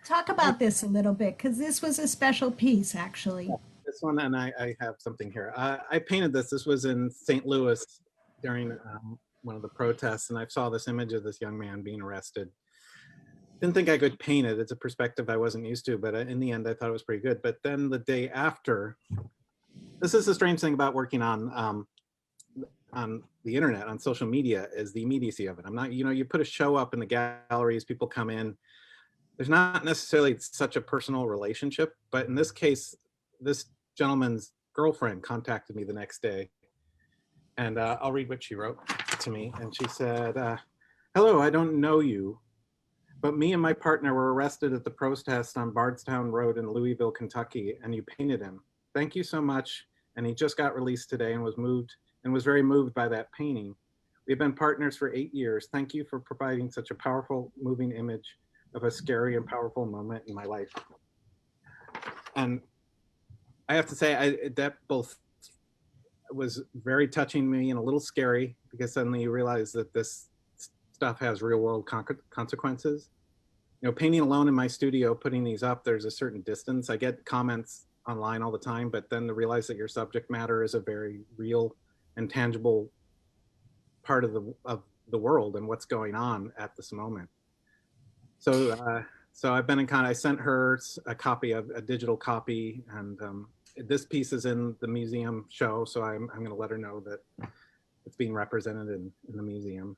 [SPEAKER 1] Talk about this a little bit, because this was a special piece, actually.
[SPEAKER 4] This one, and I have something here. I painted this. This was in St. Louis during one of the protests, and I saw this image of this young man being arrested. Didn't think I could paint it. It's a perspective I wasn't used to, but in the end, I thought it was pretty good. But then the day after, this is the strange thing about working on the internet, on social media, is the immediacy of it. I'm not, you put a show up in the galleries, people come in. There's not necessarily such a personal relationship, but in this case, this gentleman's girlfriend contacted me the next day, and I'll read what she wrote to me. And she said, "Hello, I don't know you, but me and my partner were arrested at the protest on Bardstown Road in Louisville, Kentucky, and you painted him. Thank you so much. And he just got released today and was very moved by that painting. We've been partners for 8 years. Thank you for providing such a powerful, moving image of a scary and powerful moment in my life." And I have to say that both was very touching me and a little scary, because suddenly you realize that this stuff has real world consequences. Painting alone in my studio, putting these up, there's a certain distance. I get comments online all the time, but then to realize that your subject matter is a very real and tangible part of the world and what's going on at this moment. So I've been in contact. I sent her a digital copy, and this piece is in the museum show, so I'm going to let her know that it's being represented in the museum.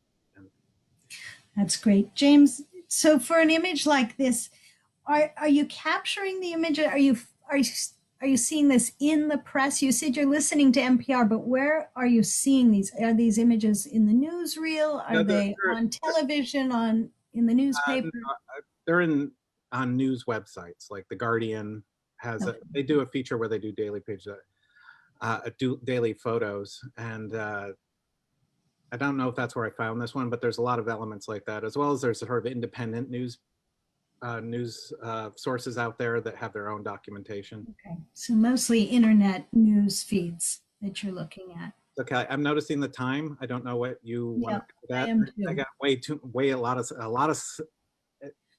[SPEAKER 1] That's great. James, So for an image like this, are you capturing the image? Are you seeing this in the press? You said you're listening to NPR, but where are you seeing these? Are these images in the newsreel? Are
[SPEAKER 4] No,
[SPEAKER 1] they on television? In the newspaper?
[SPEAKER 4] they're on news websites like The Guardian has
[SPEAKER 1] Okay.
[SPEAKER 4] they do a feature where they do daily pages, do daily photos, and I don't know if that's where I found this one, but there's a lot of elements like that, as well as there's sort of independent news sources out there that have their own documentation.
[SPEAKER 1] Okay, so mostly internet news feeds that you're looking at.
[SPEAKER 4] Okay, I'm noticing the time. I don't know what you want
[SPEAKER 1] Yeah,
[SPEAKER 4] to do that.
[SPEAKER 1] I am too.
[SPEAKER 4] I got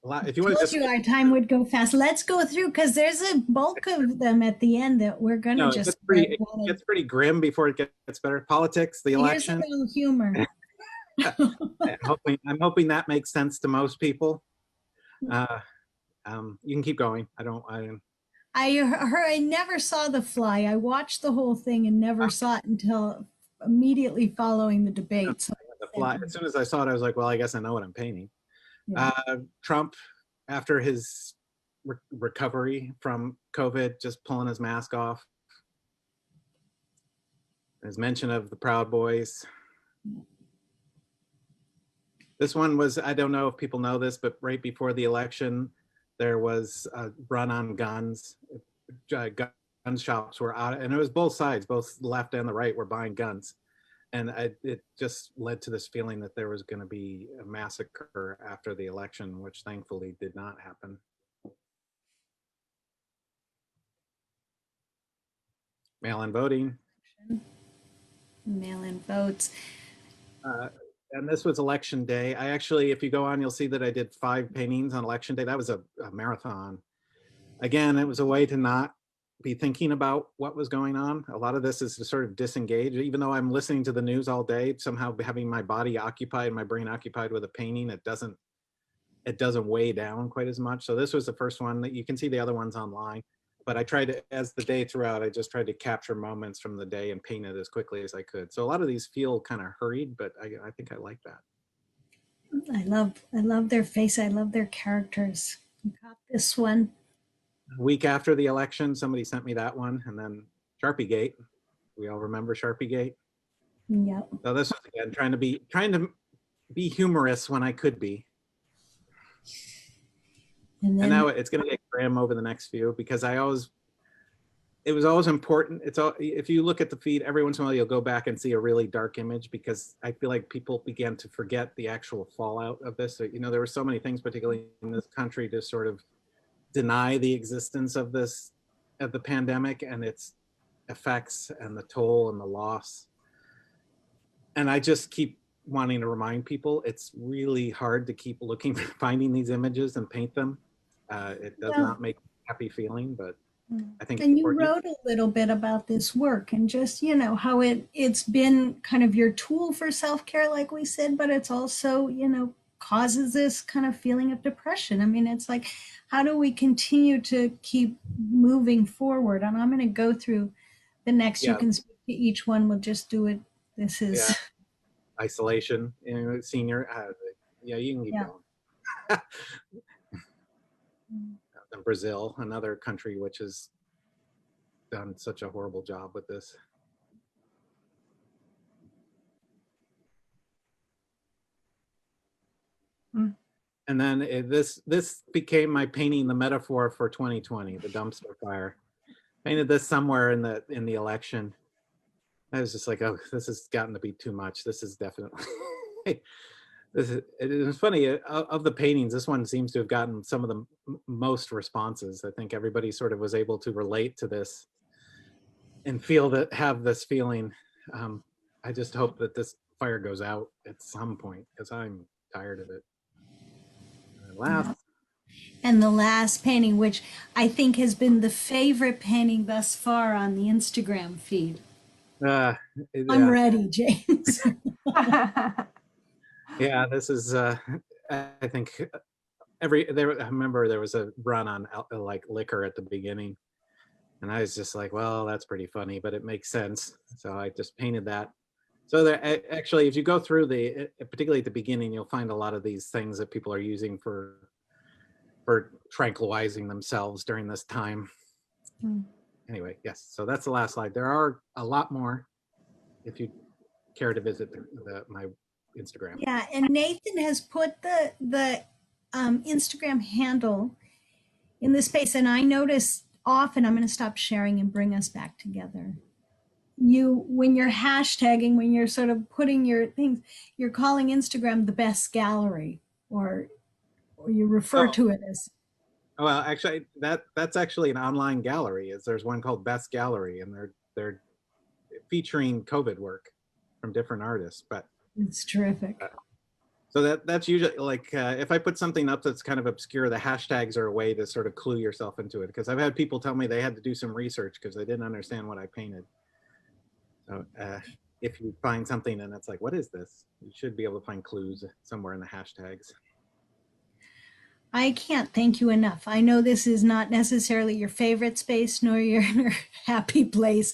[SPEAKER 4] a lot. If you want to
[SPEAKER 1] Told
[SPEAKER 4] just,
[SPEAKER 1] you our time would go fast. Let's go through because there's a bulk of them at the end that we're going to
[SPEAKER 4] it
[SPEAKER 1] just.
[SPEAKER 4] gets pretty grim before it gets better. Politics, the
[SPEAKER 1] Here's a
[SPEAKER 4] election.
[SPEAKER 1] little humor.
[SPEAKER 4] I'm hoping that makes sense to most people. You can keep going.
[SPEAKER 1] I never saw The Fly. I watched the whole thing and never saw it until immediately following the debate. So
[SPEAKER 4] The Fly. As soon as I saw it, I was like, well, I guess I know what I'm painting.
[SPEAKER 1] yeah.
[SPEAKER 4] Trump, after his recovery from COVID, just pulling his mask off. His mention of the Proud Boys. This one was, I don't know if people know this, but right before the election, there was a run on guns. Gun shops were out, and it was both sides, both the left and the right were buying guns. And it just led to this feeling that there was going to be a massacre after the election, which thankfully did not happen. Mail-in voting.
[SPEAKER 1] Mail-in votes.
[SPEAKER 4] And this was election day. I actually, if you go on, you'll see that I did 5 paintings on election day. That was a marathon. Again, it was a way to not be thinking about what was going on. A lot of this is to sort of disengage. Even though I'm listening to the news all day, somehow having my body occupied, my brain occupied with a painting, it doesn't weigh down quite as much. So this was the first one. That you can see the other ones online. But I tried to, as the day throughout, I just tried to capture moments from the day and paint it as quickly as I could. So a lot of these feel kind of hurried, but I think I like that.
[SPEAKER 1] I love their face. I love their characters. You got this one.
[SPEAKER 4] A week after the election, somebody sent me that one, and then Sharpie Gate. We all remember Sharpie Gate.
[SPEAKER 1] Yep.
[SPEAKER 4] So this was again trying to be humorous when I could be. And now it's going to get grim over the next few because it was always important. If you look at the feed, every once in a while you'll go back and see a really dark image because I feel like people began to forget the actual fallout of this. So, there were so many things, particularly in this country, to sort of deny the existence of the pandemic and its effects and the toll and the loss. And I just keep wanting to remind people it's really hard to keep finding these images and paint them. It does not make a happy feeling, but I think.
[SPEAKER 1] And you wrote a little bit about this work and just, how it's been kind of your tool for self-care, like we said, but it's also, causes this kind of feeling of depression. I mean, it's like, how do we continue to keep moving forward? And I'm going to go through the next. You can speak to each one. We'll just do it. This is
[SPEAKER 4] isolation, senior. You can keep going. And Brazil, another country which has done such a horrible job with this. And then this became my painting, the metaphor for 2020, the dumpster fire. Painted this somewhere in the election. I was just like, oh, this has gotten to be too much. This is definitely. It's funny, of the paintings, this one seems to have gotten some of the most responses. I think everybody sort of was able to relate to this and have this feeling. I just hope that this fire goes out at some point because I'm tired of it.
[SPEAKER 1] And the last painting, which I think has been the favorite painting thus far on the Instagram feed. I'm ready, James.
[SPEAKER 4] Yeah, this is, I think I remember there was a run on like liquor at the beginning. And I was just like, well, that's pretty funny, but it makes sense. So I just painted that. So there, actually, if you go through particularly at the beginning, you'll find a lot of these things that people are using for tranquilizing themselves during this time. Anyway, yes, so that's the last slide. There are a lot more if you care to visit my Instagram.
[SPEAKER 1] Yeah, and Nathan has put the Instagram handle in the space, and I notice often, I'm going to stop sharing and bring us back together. When you're hashtagging, when you're sort of putting your things, you're calling Instagram the best gallery, or you refer to it as.
[SPEAKER 4] Well, actually, that's actually an online gallery. There's one called Best Gallery, and they're featuring COVID work from different artists. But
[SPEAKER 1] it's terrific.
[SPEAKER 4] So that's usually like if I put something up that's kind of obscure, the hashtags are a way to sort of clue yourself into it. Because I've had people tell me they had to do some research because they didn't understand what I painted. So if you find something and it's like, what is this? You should be able to find clues somewhere in the hashtags.
[SPEAKER 1] I can't thank you enough. I know this is not necessarily your favorite space nor your happy place,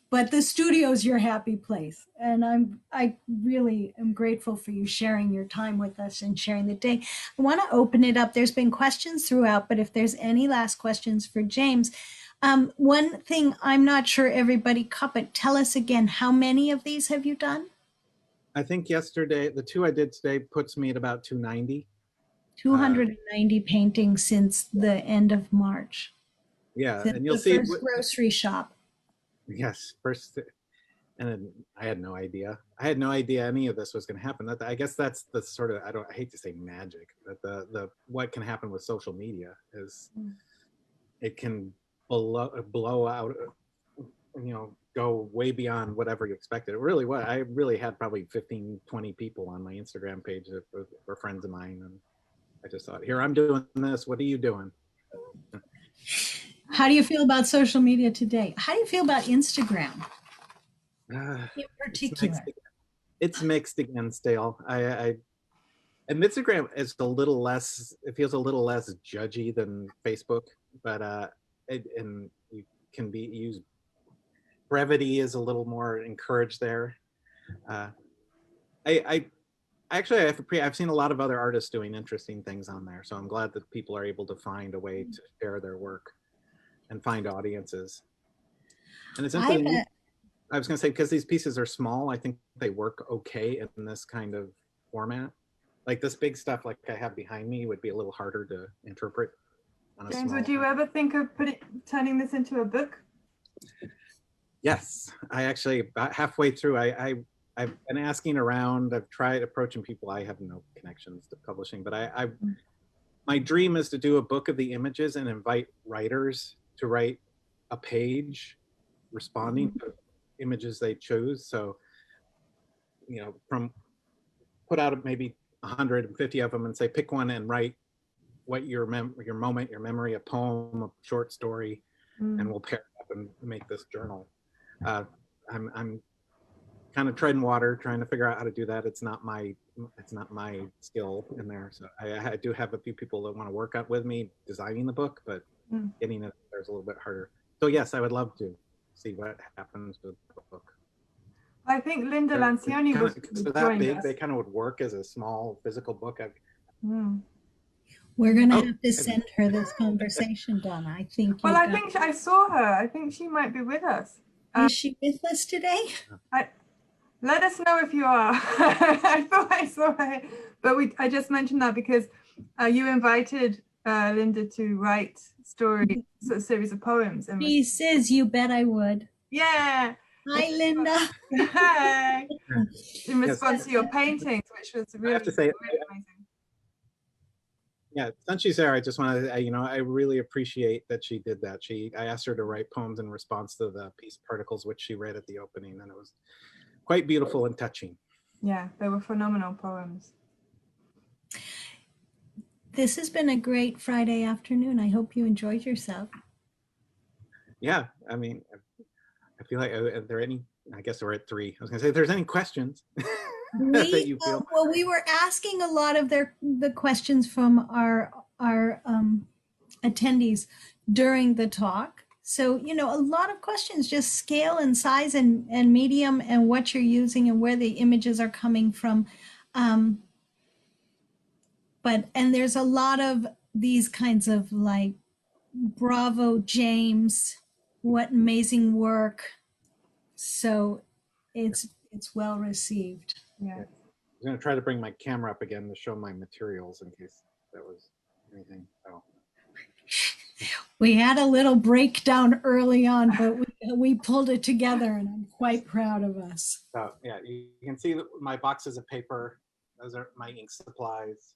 [SPEAKER 1] but the studio is your happy place. And I really am grateful for you sharing your time with us and sharing the day. I want to open it up. There's been questions throughout, but if there's any last questions for James, one thing I'm not sure everybody caught, but tell us again, how many of these have you done?
[SPEAKER 4] I think yesterday, the 2 I did today puts me at about 290.
[SPEAKER 1] 290 paintings since the end of March.
[SPEAKER 4] Yeah,
[SPEAKER 1] Since
[SPEAKER 4] and you'll
[SPEAKER 1] the
[SPEAKER 4] see
[SPEAKER 1] first grocery shop.
[SPEAKER 4] Yes, first, and I had no idea. I had no idea any of this was going to happen. I guess that's the sort of, I hate to say magic, but the what can happen with social media is it can blow out, go way beyond whatever you expected. It really was. I really had probably 15, 20 people on my Instagram page that were friends of mine, and I just thought, here, I'm doing this. What are you doing?
[SPEAKER 1] How do you feel about social media today? How do you feel about Instagram in particular?
[SPEAKER 4] It's mixed again still. And Instagram is a little less, it feels a little less judgy than Facebook, but and you can use brevity is a little more encouraged there. I've seen a lot of other artists doing interesting things on there, so I'm glad that people are able to find a way to share their work and find audiences. And it's interesting. I was going to say, because these pieces are small, I think they work okay in this kind of format. Like this big stuff like I have behind me would be a little harder to interpret.
[SPEAKER 3] James, would you ever think of turning this into a book?
[SPEAKER 4] Yes, I actually, about halfway through, I've been asking around. I've tried approaching people. I have no connections to publishing, but my dream is to do a book of the images and invite writers to write a page responding to images they choose. So, put out maybe 150 of them and say, pick one and write what your moment, your memory, a poem, a short story, and we'll pair it up and make this journal. I'm kind of treading water, trying to figure out how to do that. It's not my skill in there. So I do have a few people that want to work out with me designing the book, but getting it there's a little bit harder. So yes, I would love to see what happens with the book.
[SPEAKER 3] I think Linda Lancioni was
[SPEAKER 4] that big. They kind of would work as a small physical book.
[SPEAKER 1] We're going to have to send her this conversation, Donna. I think.
[SPEAKER 3] Well, I think I saw her. I think she might be with us.
[SPEAKER 1] Is she with us today?
[SPEAKER 3] Let us know if you are. I thought I saw her, but I just mentioned that because you invited Linda to write a series of poems.
[SPEAKER 1] She says, "You bet I would."
[SPEAKER 3] Yeah.
[SPEAKER 1] Hi, Linda.
[SPEAKER 3] Hi. In response to your paintings, which was really, really amazing.
[SPEAKER 4] Yeah, since she's there, I just want to, I really appreciate that she did that. I asked her to write poems in response to the piece Particles, which she read at the opening, and it was quite beautiful and touching.
[SPEAKER 3] Yeah, they were phenomenal poems.
[SPEAKER 1] This has been a great Friday afternoon. I hope you enjoyed yourself.
[SPEAKER 4] Yeah, I mean, I feel like, are there any, I guess we're at 3. I was gonna say, if there's any questions that you feel.
[SPEAKER 1] Well, we were asking a lot of the questions from our attendees during the talk. So, you know, a lot of questions, just scale and size and medium and what you're using and where the images are coming from. And there's a lot of these kinds of like, bravo, James, what amazing work. So it's well received.
[SPEAKER 3] Yeah.
[SPEAKER 4] I'm going to try to bring my camera up again to show my materials in case that was anything. Oh.
[SPEAKER 1] We had a little breakdown early on, but we pulled it together, and I'm quite proud of us.
[SPEAKER 4] So yeah, you can see my boxes of paper. Those are my ink supplies.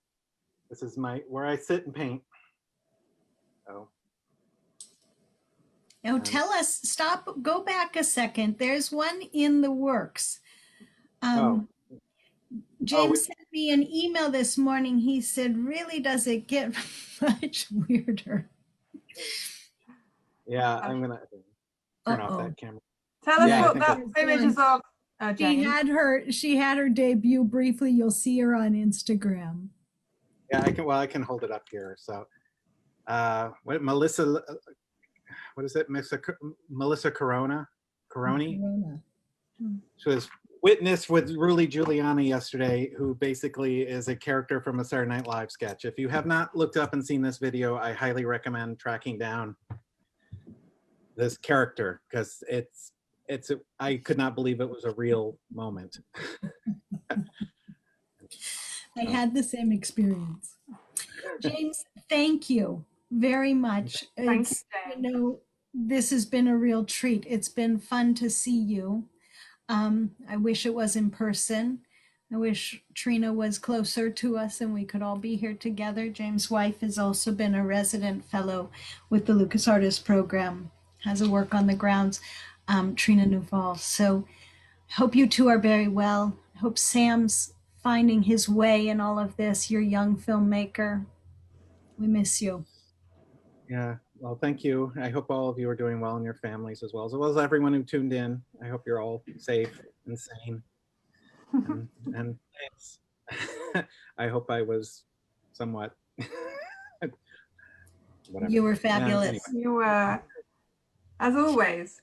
[SPEAKER 4] This is where I sit and paint. Oh.
[SPEAKER 1] Now tell us, go back a second. There's one in the works. James sent me an email this morning. He said, really, does it get much weirder?
[SPEAKER 4] Yeah, I'm gonna turn off that camera.
[SPEAKER 3] Tell us what that image is of, James.
[SPEAKER 1] She had her debut briefly. You'll see her on Instagram.
[SPEAKER 4] Yeah, I can hold it up here. So what is it? Melissa Coroni. She was witness with Rudy Giuliani yesterday, who basically is a character from a Saturday Night Live sketch. If you have not looked up and seen this video, I highly recommend tracking down this character, because I could not believe it was a real moment.
[SPEAKER 1] I had the same experience. James, thank you very much.
[SPEAKER 3] Thank you.
[SPEAKER 1] This has been a real treat. It's been fun to see you. I wish it was in person. I wish Trina was closer to us and we could all be here together. James' wife has also been a resident fellow with the Lucas Artist Program, has a work on the grounds, Trina Nuval. So hope you two are very well. Hope Sam's finding his way in all of this. You're a young filmmaker. We miss you.
[SPEAKER 4] Yeah, well, thank you. I hope all of you are doing well in your families as well as everyone who tuned in. I hope you're all safe and sane. And thanks. I hope I was somewhat. Whatever.
[SPEAKER 1] You were fabulous.
[SPEAKER 4] Anyway.
[SPEAKER 3] You were, as always.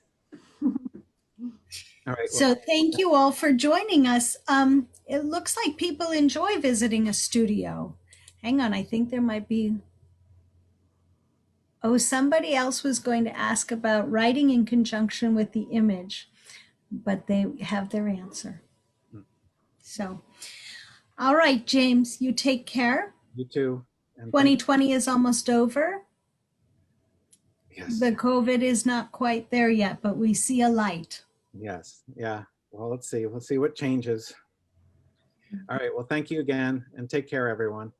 [SPEAKER 4] All right.
[SPEAKER 1] So thank you all for joining us. It looks like people enjoy visiting a studio. Hang on, I think there might be. Oh, somebody else was going to ask about writing in conjunction with the image, but they have their answer. So, all right, James, you take care.
[SPEAKER 4] You too. And
[SPEAKER 1] 2020 is almost over.
[SPEAKER 4] Yes.
[SPEAKER 1] The COVID is not quite there yet, but we see a light.
[SPEAKER 4] Yes. Yeah. Well, let's see. Let's see what changes. All right. Well, thank you again, and take care, everyone.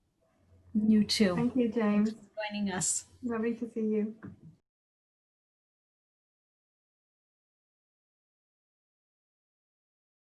[SPEAKER 1] You too.
[SPEAKER 3] Thank you, James.
[SPEAKER 1] Thanks for joining us.
[SPEAKER 3] Lovely to see you.